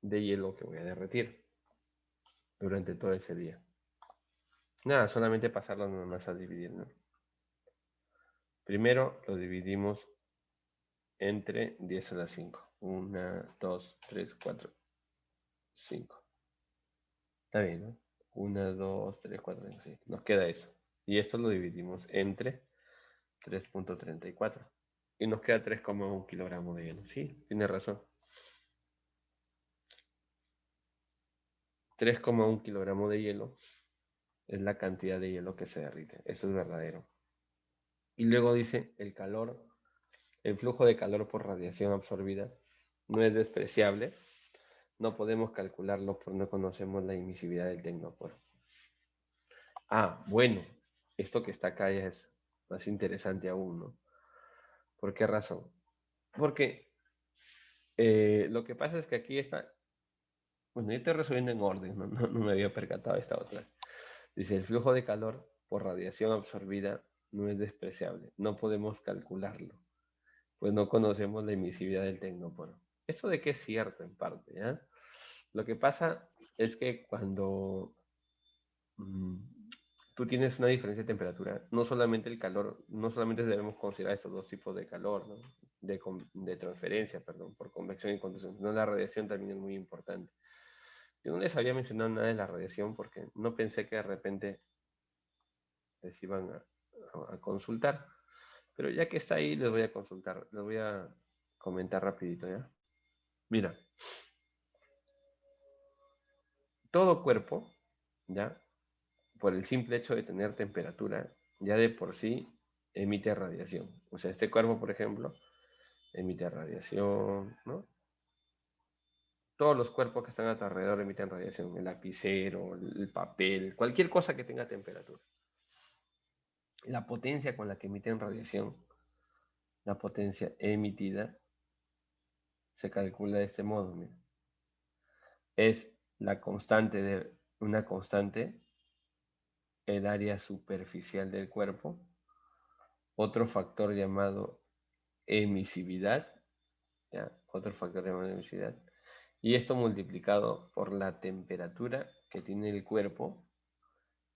de hielo que voy a derretir durante todo ese día. Nada, solamente pasarlo nada más a dividir, ¿no? Primero lo dividimos entre 10 a la 5. 1, 2, 3, 4, 5. Está bien, ¿no? 1, 2, 3, 4, 5, 6. Nos queda eso. Y esto lo dividimos entre 3,34. Y nos queda 3,1 kilogramos de hielo. Sí, tiene razón. 3,1 kilogramos de hielo es la cantidad de hielo que se derrite. Eso es verdadero. Y luego dice, el calor, el flujo de calor por radiación absorbida no es despreciable. No podemos calcularlo porque no conocemos la emisividad del tecnóporo. Ah, bueno, esto que está acá ya es más interesante aún, ¿no? ¿Por qué razón? Porque lo que pasa es que aquí está, bueno, yo estoy resolviendo en orden, no me había percatado de esta otra. Dice, el flujo de calor por radiación absorbida no es despreciable. No podemos calcularlo, pues no conocemos la emisividad del tecnóporo. Esto de que es cierto en parte, ¿ya? Lo que pasa es que cuando tú tienes una diferencia de temperatura, no solamente el calor, no solamente debemos considerar estos dos tipos de calor, ¿no? de transferencia, perdón, por convección y conducción, sino la radiación también es muy importante. Yo no les había mencionado nada de la radiación porque no pensé que de repente les iban a consultar, pero ya que está ahí les voy a consultar, les voy a comentar rapidito, ¿ya? Mira, todo cuerpo, ¿ya? Por el simple hecho de tener temperatura, ya de por sí emite radiación. O sea, este cuerpo, por ejemplo, emite radiación, ¿no? Todos los cuerpos que están a tu alrededor emiten radiación. El lapicero, el papel, cualquier cosa que tenga temperatura. La potencia con la que emiten radiación, la potencia emitida, se calcula de este modo. Mira. Es la constante de una constante, el área superficial del cuerpo, otro factor llamado emisividad, ¿ya? Otro factor llamado emisividad, y esto multiplicado por la temperatura que tiene el cuerpo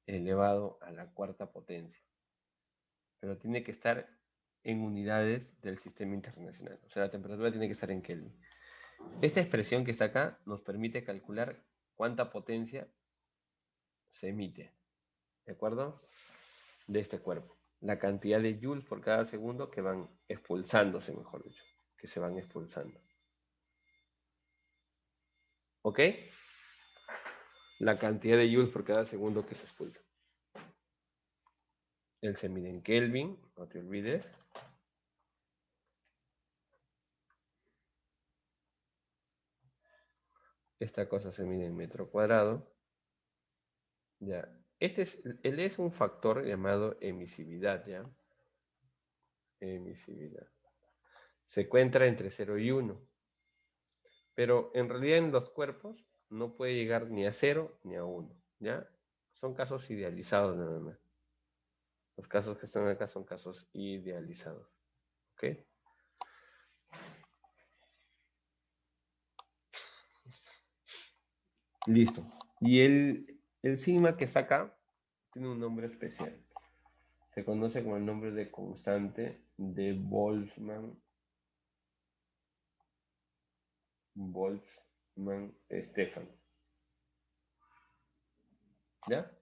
elevado a la cuarta potencia. Pero tiene que estar en unidades del sistema internacional. O sea, la temperatura tiene que estar en Kelvin. Esta expresión que está acá nos permite calcular cuánta potencia se emite. ¿De acuerdo? De este cuerpo. La cantidad de joules por cada segundo que van expulsándose, mejor dicho. Que se van expulsando. ¿Ok? La cantidad de joules por cada segundo que se expulsa. Él se mide en Kelvin, no te olvides. Esta cosa se mide en metro cuadrado. Ya. Él es un factor llamado emisividad, ¿ya? Emisividad. Se encuentra entre 0 y 1. Pero en realidad en los cuerpos no puede llegar ni a 0 ni a 1, ¿ya? Son casos idealizados nada más. Los casos que están acá son casos idealizados. ¿Ok? Listo. Y el sigma que está acá tiene un nombre especial. Se conoce con el nombre de constante de Boltzmann-Stefan. ¿Ya?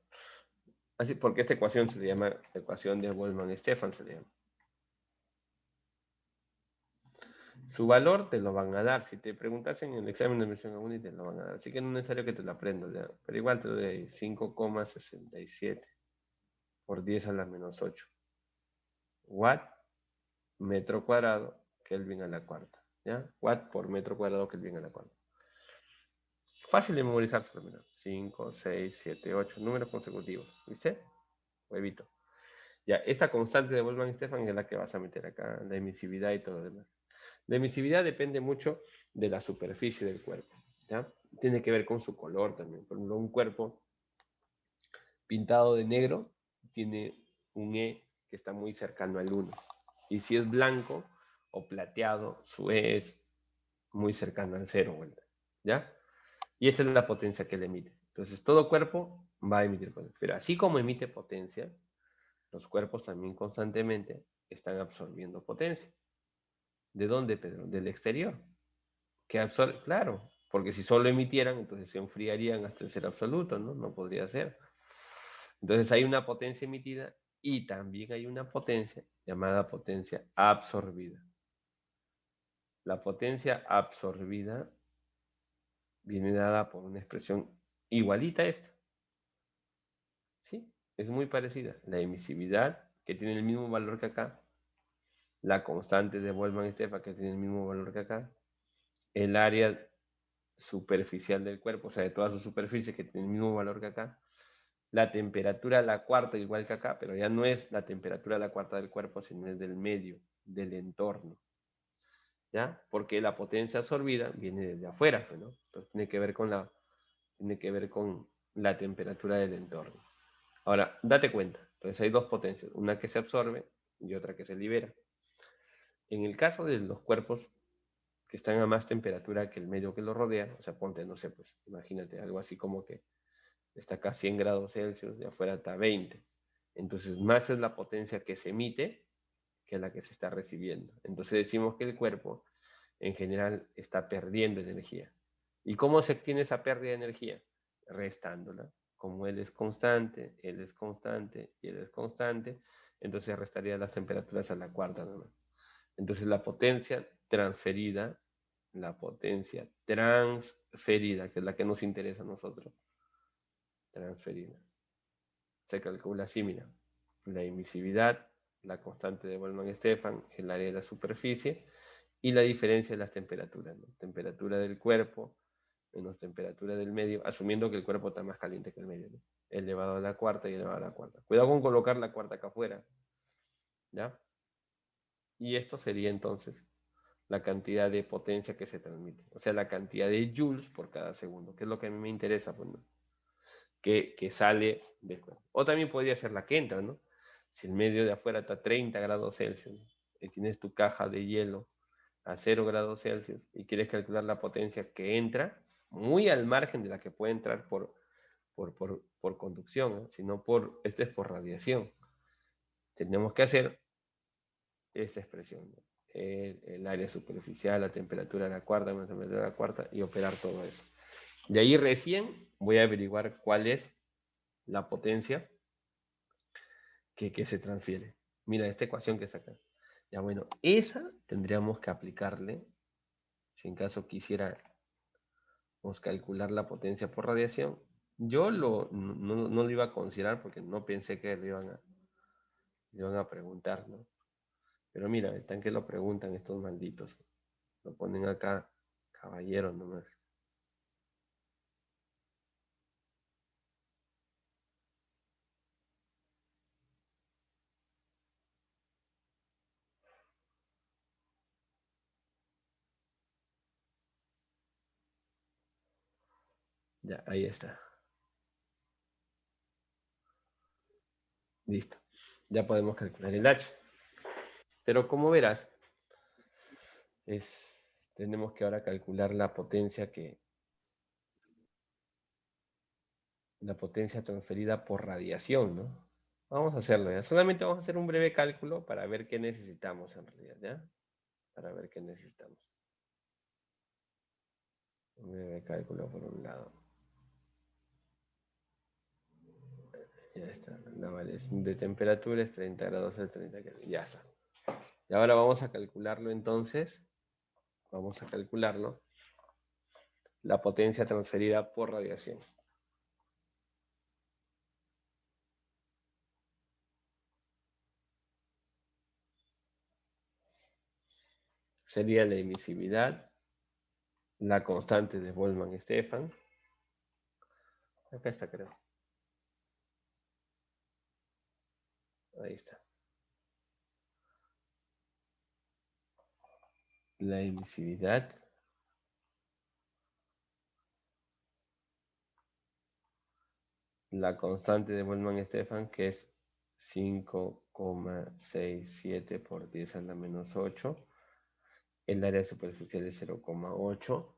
Así porque esta ecuación se le llama ecuación de Boltzmann-Stefan, se le llama. Su valor te lo van a dar. Si te preguntas en el examen de admisión a uni, te lo van a dar. Así que no es necesario que te lo aprendas, ¿ya? Pero igual te doy ahí 5,67 por 10 a la menos 8. Watt, metro cuadrado, Kelvin a la cuarta. ¿Ya? Watt por metro cuadrado, Kelvin a la cuarta. Fácil de memorizarse, mira. 5, 6, 7, 8, números consecutivos. ¿Viste? Huevito. Ya, esa constante de Boltzmann-Stefan es la que vas a meter acá, la emisividad y todo lo demás. La emisividad depende mucho de la superficie del cuerpo, ¿ya? Tiene que ver con su color también. Por ejemplo, un cuerpo pintado de negro tiene un E que está muy cercano al 1. Y si es blanco o plateado, su E es muy cercano al 0, ¿ya? Y esta es la potencia que le emite. Entonces, todo cuerpo va a emitir potencia. Pero así como emite potencia, los cuerpos también constantemente están absorbiendo potencia. ¿De dónde, Pedro? Del exterior. Que absorbe, claro, porque si solo emitieran, entonces se enfriarían hasta el cero absoluto, ¿no? No podría ser. Entonces hay una potencia emitida y también hay una potencia llamada potencia absorbida. La potencia absorbida viene dada por una expresión igualita a esta. ¿Sí? Es muy parecida. La emisividad, que tiene el mismo valor que acá, la constante de Boltzmann-Stefan, que tiene el mismo valor que acá, el área superficial del cuerpo, o sea, de toda su superficie, que tiene el mismo valor que acá, la temperatura a la cuarta igual que acá, pero ya no es la temperatura a la cuarta del cuerpo, sino es del medio, del entorno, ¿ya? Porque la potencia absorbida viene desde afuera, ¿no? Entonces tiene que ver con la temperatura del entorno. Ahora, date cuenta, entonces hay dos potencias, una que se absorbe y otra que se libera. En el caso de los cuerpos que están a más temperatura que el medio que los rodea, o sea, ponte, no sé, pues imagínate algo así como que está acá a 100 grados Celsius, de afuera está a 20. Entonces, más es la potencia que se emite que la que se está recibiendo. Entonces decimos que el cuerpo en general está perdiendo energía. ¿Y cómo se obtiene esa pérdida de energía? Restándola. Como él es constante, él es constante y él es constante, entonces restaría las temperaturas a la cuarta nomás. Entonces la potencia transferida, que es la que nos interesa a nosotros, transferida, se calcula así, mira, la emisividad, la constante de Boltzmann-Stefan, el área de la superficie y la diferencia de las temperaturas, ¿no? Temperatura del cuerpo menos temperatura del medio, asumiendo que el cuerpo está más caliente que el medio, ¿no? Elevado a la cuarta y elevado a la cuarta. Cuidado con colocar la cuarta acá afuera, ¿ya? Y esto sería entonces la cantidad de potencia que se transmite, o sea, la cantidad de joules por cada segundo, que es lo que a mí me interesa, pues, ¿no? que sale del cuerpo. O también podría ser la que entra, ¿no? Si el medio de afuera está a 30 grados Celsius y tienes tu caja de hielo a 0 grados Celsius y quieres calcular la potencia que entra, muy al margen de la que puede entrar por conducción, ¿no? Sino esto es por radiación. Tenemos que hacer esta expresión, ¿no? El área superficial, la temperatura de la cuarta, la temperatura de la cuarta y operar todo eso. De ahí recién voy a averiguar cuál es la potencia que se transfiere. Mira, esta ecuación que saca. Ya bueno, esa tendríamos que aplicarle, si en caso quisiéramos calcular la potencia por radiación. Yo no lo iba a considerar porque no pensé que le iban a preguntar, ¿no? Pero mira, están que lo preguntan estos malditos. Lo ponen acá, caballero nomás. Ya, ahí está. Listo. Ya podemos calcular el H. Pero como verás, tenemos que ahora calcular la potencia transferida por radiación, ¿no? Vamos a hacerlo, ¿ya? Solamente vamos a hacer un breve cálculo para ver qué necesitamos en realidad, ¿ya? Para ver qué necesitamos. Un breve cálculo por un lado. Ya está. La variación de temperatura es 30 grados a 30 grados. Ya está. Y ahora vamos a calcularlo entonces vamos a calcularlo, la potencia transferida por radiación. Sería la emisividad, la constante de Boltzmann-Stefan. Acá está, creo. Ahí está. La emisividad, la constante de Boltzmann-Stefan, que es 5,67 por 10 a la menos 8. El área superficial es 0,8.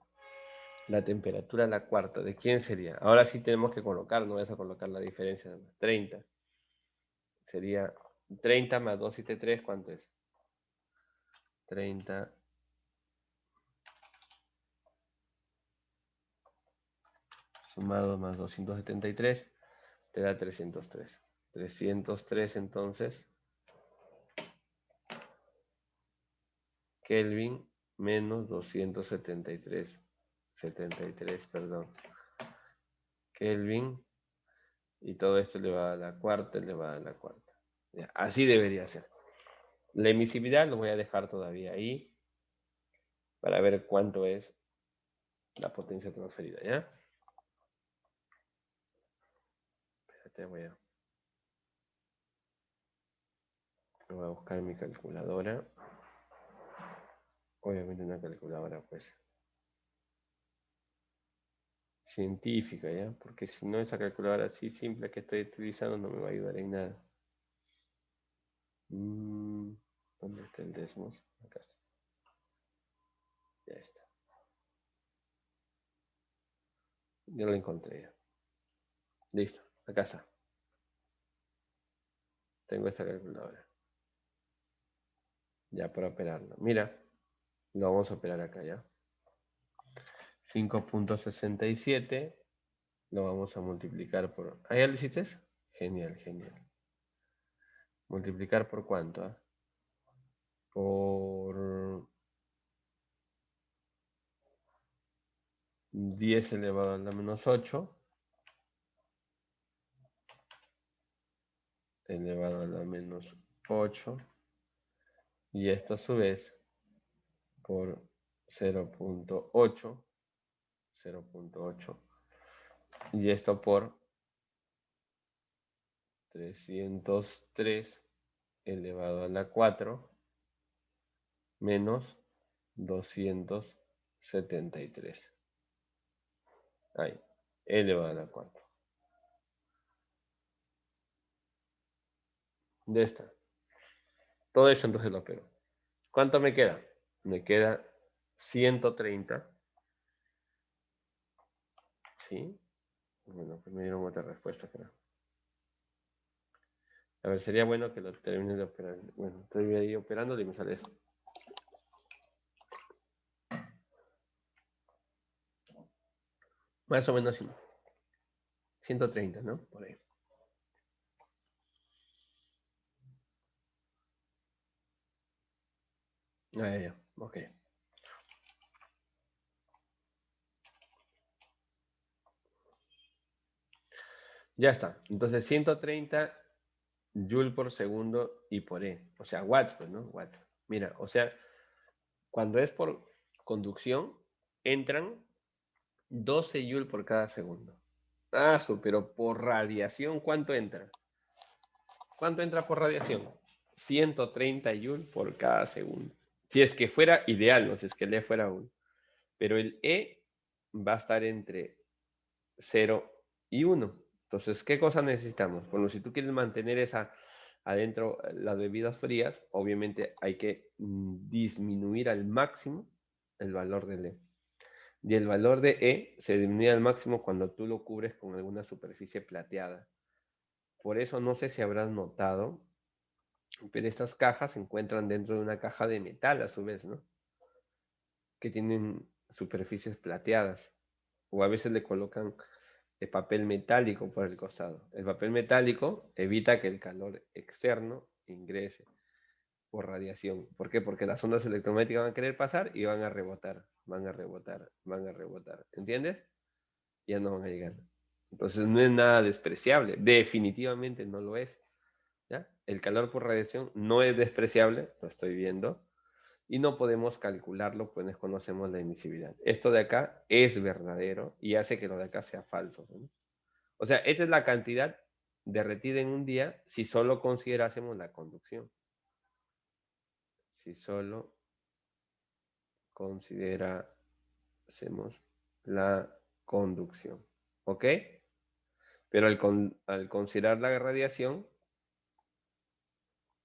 La temperatura a la cuarta, ¿de quién sería? Ahora sí tenemos que colocar, no vas a colocar la diferencia, 30. Sería 30 más 273, ¿cuánto es? 30 sumado más 273 te da 303. 303 entonces, Kelvin menos 273, perdón. Kelvin, y todo esto elevado a la cuarta, elevado a la cuarta. Ya, así debería ser. La emisividad lo voy a dejar todavía ahí para ver cuánto es la potencia transferida, ¿ya? Espérate, voy a buscar mi calculadora. Obviamente una calculadora, pues, científica, ¿ya? Porque si no, esa calculadora así simple que estoy utilizando no me va a ayudar en nada. ¿Dónde está el Desmos? Acá está. Ya está. Ya lo encontré ya. Listo, acá está. Tengo esta calculadora. Ya para operarlo. Mira, lo vamos a operar acá ya. 5,67 lo vamos a multiplicar por... ¿Ah, ya lo hiciste? Genial, genial. ¿Multiplicar por cuánto? ¿Ah? Por 10 elevado a la menos 8 elevado a la menos 8 y esto a su vez por 0,8 y esto por 303 elevado a la 4 menos 273. Ahí, elevado a la 4. Ya está. Todo eso entonces lo pego. ¿Cuánto me queda? Me queda 130. ¿Sí? Bueno, pues me dieron otra respuesta, creo. A ver, sería bueno que lo termine de operar. Bueno, estoy ahí operándolo y me sale eso. Más o menos 130, ¿no? Por ahí. Ya. Ok. Ya está. Entonces 130 Joule por segundo y por E. O sea, watts, pues, ¿no? Watts. Mira, o sea, cuando es por conducción, entran 12 Joule por cada segundo. Pero por radiación, ¿cuánto entra? ¿Cuánto entra por radiación? 130 Joule por cada segundo. Si es que fuera ideal, no si es que el E fuera 1. Pero el E va a estar entre 0 y 1. Entonces, ¿qué cosa necesitamos? Bueno, si tú quieres mantener esa adentro las bebidas frías, obviamente hay que disminuir al máximo el valor del E. Y el valor de E se disminuye al máximo cuando tú lo cubres con alguna superficie plateada. Por eso no sé si habrás notado, pero estas cajas se encuentran dentro de una caja de metal a su vez, ¿no? Que tienen superficies plateadas. O a veces le colocan el papel metálico por el costado. El papel metálico evita que el calor externo ingrese. por radiación. ¿Por qué? Porque las ondas electromagnéticas van a querer pasar y van a rebotar, van a rebotar, van a rebotar. ¿Entiendes? Ya no van a llegar. Entonces no es nada despreciable. Definitivamente no lo es. ¿Ya? El calor por radiación no es despreciable, lo estoy viendo, y no podemos calcularlo, pues desconocemos la emisividad. Esto de acá es verdadero y hace que lo de acá sea falso, ¿no? O sea, esta es la cantidad derretida en un día si solo considerásemos la conducción. Si solo considerásemos la conducción. ¿Ok? Pero al considerar la radiación,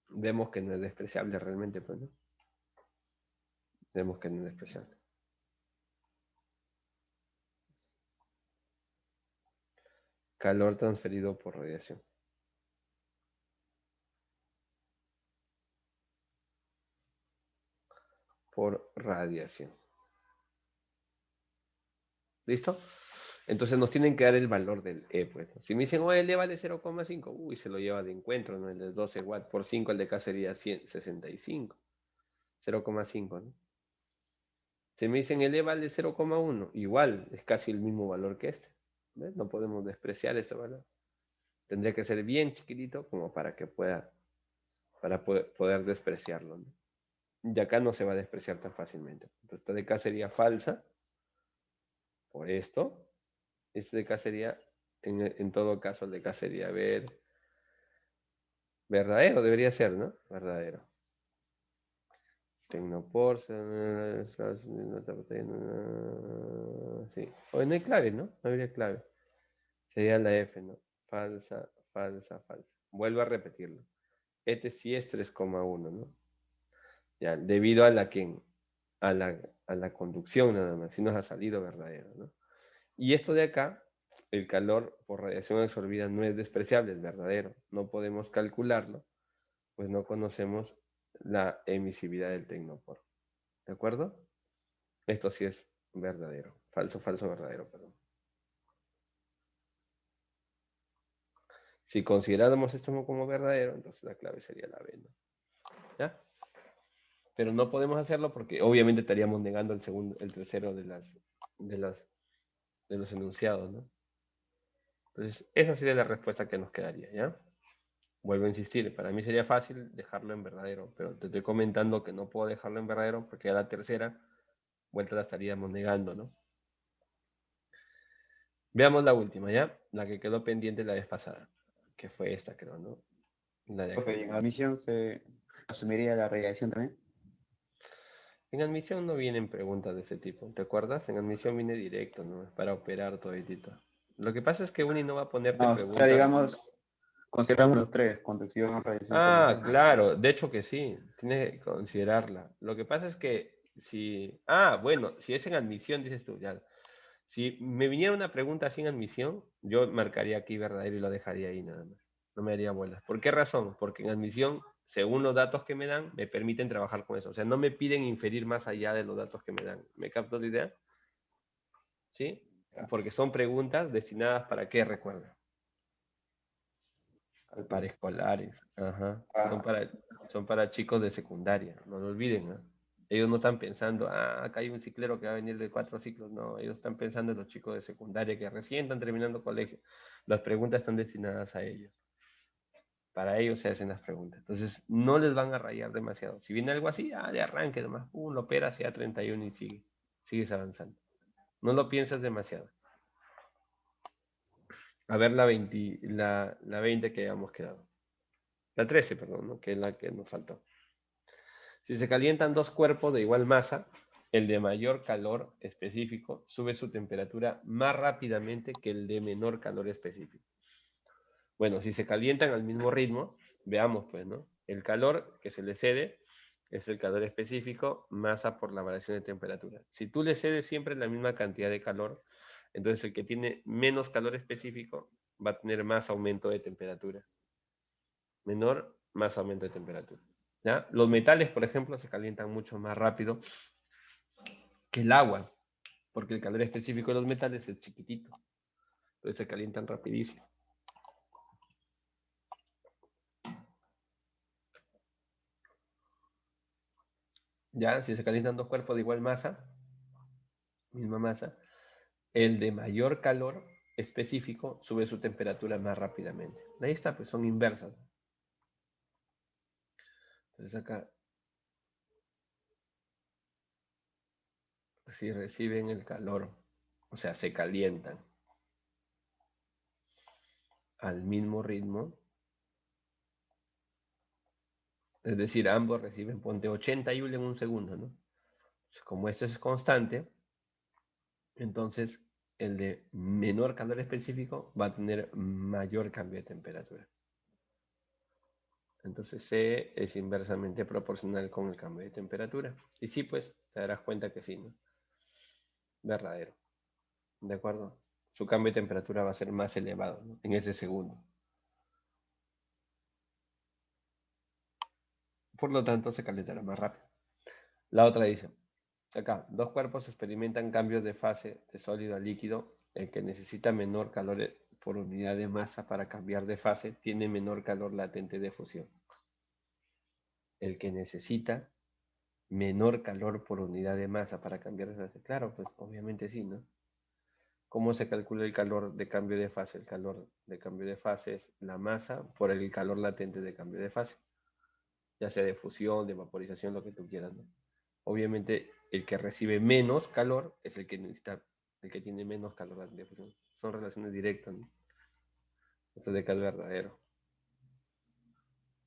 vemos que no es despreciable realmente, pues, ¿no? Vemos que no es despreciable. Calor transferido por radiación. Por radiación. ¿Listo? Entonces nos tienen que dar el valor del E, pues. Si me dicen, oye, el E vale 0,5, uy, se lo lleva de encuentro, ¿no? El de 12 watts por 5, el de acá sería 165. 0,5, ¿no? Si me dicen el E vale 0,1, igual, es casi el mismo valor que este. ¿Ves? No podemos despreciar este valor. Tendría que ser bien chiquitito como para que pueda, para poder despreciarlo, ¿no? Y acá no se va a despreciar tan fácilmente. Entonces, esta de acá sería falsa, por esto. Este de acá sería, en todo caso, el de acá sería verdadero, debería ser, ¿no? Verdadero. Tecnopor, sí. Hoy no hay clave, ¿no? No habría clave. Sería la F, ¿no? Falsa, falsa, falsa. Vuelvo a repetirlo. Este sí es 3,1, ¿no? Ya, debido a a la conducción nada más, si nos ha salido verdadero, ¿no? Y esto de acá, el calor por radiación absorbida no es despreciable, es verdadero. No podemos calcularlo, pues no conocemos la emisividad del tecnopor. ¿De acuerdo? Esto sí es verdadero. Falso, falso, verdadero, perdón. Si consideráramos esto como verdadero, entonces la clave sería la B, ¿no? ¿Ya? Pero no podemos hacerlo porque obviamente estaríamos negando el segundo, el tercero de los enunciados, ¿no? Entonces, esa sería la respuesta que nos quedaría, ¿ya? Vuelvo a insistir, para mí sería fácil dejarlo en verdadero, pero te estoy comentando que no puedo dejarlo en verdadero porque a la tercera vuelta la estaríamos negando, ¿no? Veamos la última, ¿ya? La que quedó pendiente la vez pasada, que fue esta, creo, ¿no? La de acá. Profe, ¿y en admisión se asumiría la radiación también? En admisión no vienen preguntas de ese tipo, ¿te acuerdas? En admisión viene directo, ¿no? Es para operar toditito. Lo que pasa es que Uni no va a ponerte No, o sea, preguntas. digamos, consideramos los tres, conducción, radiación, Ah, conducción. claro, de hecho que sí, tienes que considerarla. Lo que pasa es que si, bueno, si es en admisión, dices tú, ya. Si me viniera una pregunta así en admisión, yo marcaría aquí verdadero y lo dejaría ahí nada más. No me haría bolas. ¿Por qué razón? Porque en admisión, según los datos que me dan, me permiten trabajar con eso. O sea, no me piden inferir más allá de los datos que me dan. ¿Me capto la idea? ¿Sí? Porque son preguntas destinadas para qué, recuerda. Para escolares. Ajá. Ah, Son para chicos de secundaria. No lo olviden, ¿no? Ellos no están pensando, acá hay un ciclero que va a venir de 4 ciclos. No, ellos están pensando en los chicos de secundaria que recién están terminando colegio. Las preguntas están destinadas a ellos. Para ellos se hacen las preguntas. Entonces, no les van a rayar demasiado. Si viene algo así, de arranque nomás. Lo operas ya 31 y sigues avanzando. No lo piensas demasiado. A ver la 20 que habíamos quedado. La 13, perdón, ¿no? Que es la que nos faltó. Si se calientan dos cuerpos de igual masa, el de mayor calor específico sube su temperatura más rápidamente que el de menor calor específico. Bueno, si se calientan al mismo ritmo, veamos pues, ¿no? El calor que se le cede es el calor específico, masa por la variación de temperatura. Si tú le cedes siempre la misma cantidad de calor, entonces el que tiene menos calor específico va a tener más aumento de temperatura. Menor, más aumento de temperatura. ¿Ya? Los metales, por ejemplo, se calientan mucho más rápido que el agua, porque el calor específico de los metales es chiquitito. Entonces se calientan rapidísimo. Ya, si se calientan dos cuerpos de igual masa, misma masa, el de mayor calor específico sube su temperatura más rápidamente. Ahí está, pues son inversas. Entonces acá, si reciben el calor, o sea, se calientan al mismo ritmo, es decir, ambos reciben, ponte 80 Joule en un segundo, ¿no? Como esto es constante, entonces el de menor calor específico va a tener mayor cambio de temperatura. Entonces C es inversamente proporcional con el cambio de temperatura. Y sí, pues te darás cuenta que sí, ¿no? Verdadero. ¿De acuerdo? Su cambio de temperatura va a ser más elevado, ¿no? En ese segundo. Por lo tanto, se calentará más rápido. La otra dice, acá, dos cuerpos experimentan cambios de fase de sólido a líquido. El que necesita menor calor por unidad de masa para cambiar de fase tiene menor calor latente de fusión. El que necesita menor calor por unidad de masa para cambiar de fase. Claro, pues obviamente sí, ¿no? ¿Cómo se calcula el calor de cambio de fase? El calor de cambio de fase es la masa por el calor latente de cambio de fase. Ya sea de fusión, de vaporización, lo que tú quieras, ¿no? Obviamente, el que recibe menos calor es el que necesita, el que tiene menos calor latente de fusión. Son relaciones directas, ¿no? Esto es de calor verdadero.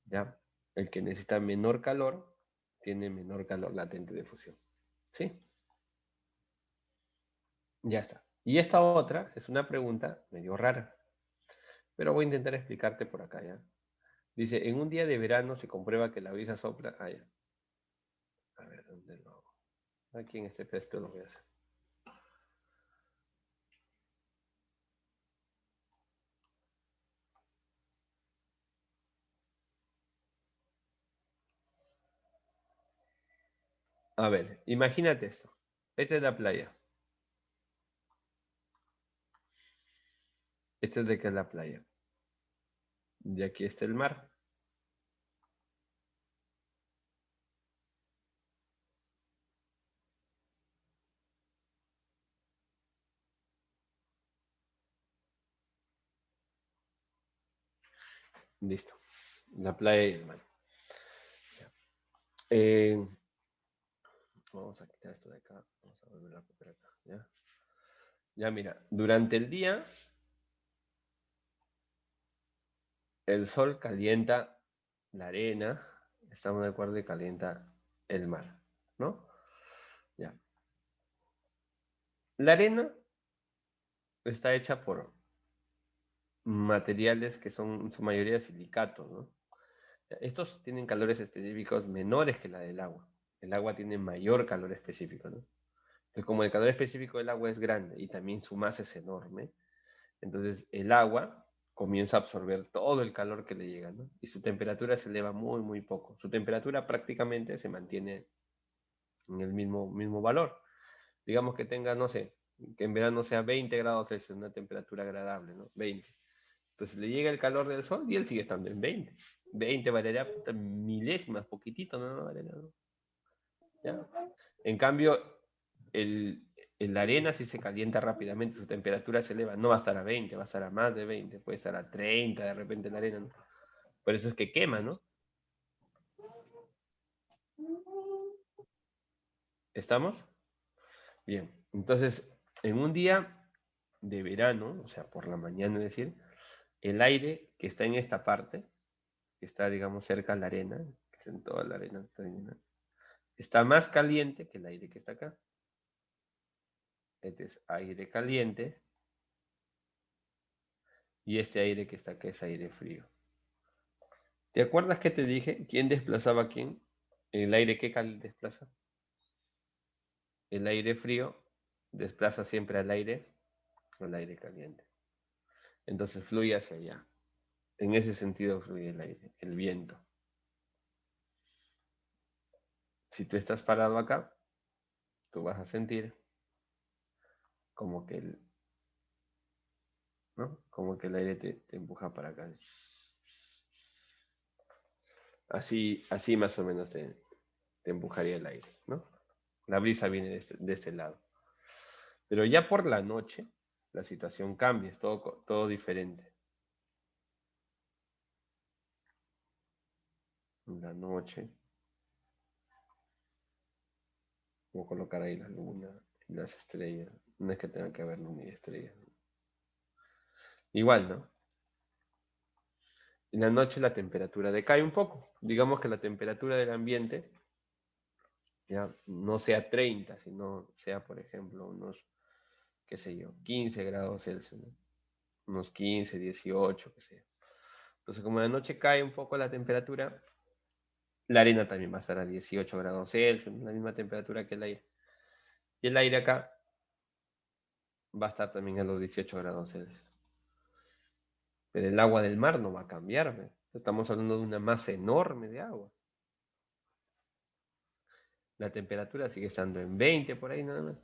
¿Ya? El que necesita menor calor tiene menor calor latente de fusión. ¿Sí? Ya está. Y esta otra es una pregunta medio rara, pero voy a intentar explicarte por acá, ¿ya? Dice, en un día de verano se comprueba que la brisa sopla. Ah, ya. A ver, ¿dónde lo hago? Aquí en este texto lo voy a hacer. A ver, imagínate esto. Esta es la playa. Esta es de que es la playa. Y aquí está el mar. Listo. La playa y el mar. Eh, vamos a quitar esto de acá. Vamos a volver a poner acá. ¿Ya? Ya mira, durante el día el sol calienta la arena. Estamos de acuerdo y calienta el mar. ¿No? Ya. La arena está hecha por materiales que son en su mayoría silicatos, ¿no? Estos tienen calores específicos menores que la del agua. El agua tiene mayor calor específico, ¿no? Entonces, como el calor específico del agua es grande y también su masa es enorme, entonces el agua comienza a absorber todo el calor que le llega, ¿no? Y su temperatura se eleva muy, muy poco. Su temperatura prácticamente se mantiene en el mismo valor. Digamos que tenga, no sé, que en verano sea 20 grados Celsius, una temperatura agradable, ¿no? 20. Entonces le llega el calor del sol y él sigue estando en 20. 20 variaría milésimas, poquitito, no variaría, ¿no? ¿Ya? En cambio, la arena si se calienta rápidamente, su temperatura se eleva, no va a estar a 20, va a estar a más de 20, puede estar a 30 de repente la arena, ¿no? Por eso es que quema, ¿no? ¿Estamos? Bien, entonces, en un día de verano, o sea, por la mañana, es decir, el aire que está en esta parte, que está, digamos, cerca a la arena, que es en toda la arena, está más caliente que el aire que está acá. Este es aire caliente y este aire que está acá es aire frío. ¿Te acuerdas que te dije quién desplazaba a quién? ¿El aire qué desplaza? El aire frío desplaza siempre al aire caliente. Entonces fluye hacia allá. En ese sentido fluye el aire, el viento. Si tú estás parado acá, tú vas a sentir como que ¿no? Como que el aire te empuja para acá. Así más o menos te empujaría el aire, ¿no? La brisa viene de este lado. Pero ya por la noche, la situación cambia, es todo diferente. En la noche, voy a colocar ahí la luna y las estrellas. No es que tenga que haber luna y estrellas. Igual, ¿no? En la noche la temperatura decae un poco. Digamos que la temperatura del ambiente ya no sea 30, sino sea, por ejemplo, unos, qué sé yo, 15 grados Celsius, ¿no? Unos 15, 18, qué sé yo. Entonces, como en la noche cae un poco la temperatura, la arena también va a estar a 18 grados Celsius, la misma temperatura que el aire. Y el aire acá va a estar también a los 18 grados Celsius. Pero el agua del mar no va a cambiar, ¿ve? Estamos hablando de una masa enorme de agua. La temperatura sigue estando en 20 por ahí nada más.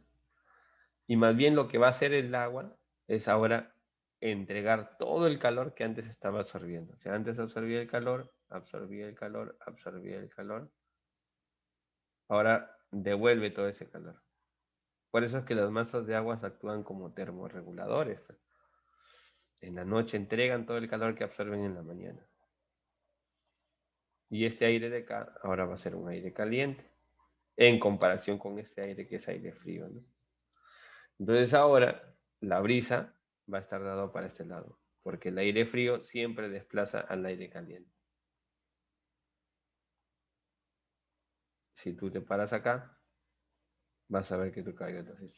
Y más bien lo que va a hacer el agua es ahora entregar todo el calor que antes estaba absorbiendo. O sea, antes absorbía el calor, absorbía el calor, absorbía el calor. Ahora devuelve todo ese calor. Por eso es que las masas de agua actúan como termorreguladores. En la noche entregan todo el calor que absorben en la mañana. Y este aire de acá ahora va a ser un aire caliente en comparación con este aire que es aire frío, ¿no? Entonces ahora la brisa va a estar dado para este lado, porque el aire frío siempre desplaza al aire caliente. Si tú te paras acá, vas a ver que tu cabello está así.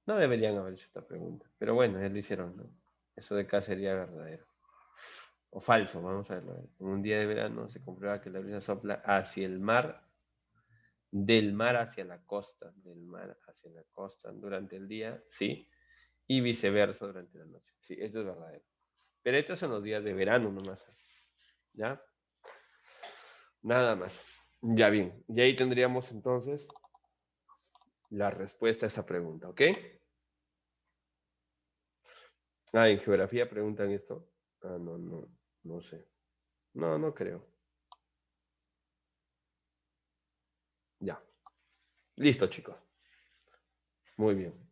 No deberían haber hecho esta pregunta, pero bueno, ya lo hicieron, ¿no? Eso de acá sería verdadero. O falso, vamos a verlo. En un día de verano se comprueba que la brisa sopla hacia el mar, del mar hacia la costa, del mar hacia la costa durante el día, sí, y viceversa durante la noche. Sí, esto es verdadero. Pero estos son los días de verano nomás. ¿Ya? Nada más. Ya bien. Y ahí tendríamos entonces la respuesta a esa pregunta, ¿ok? Ah, en geografía preguntan esto. Ah, no sé. No creo. Ya. Listo, chicos. Muy bien.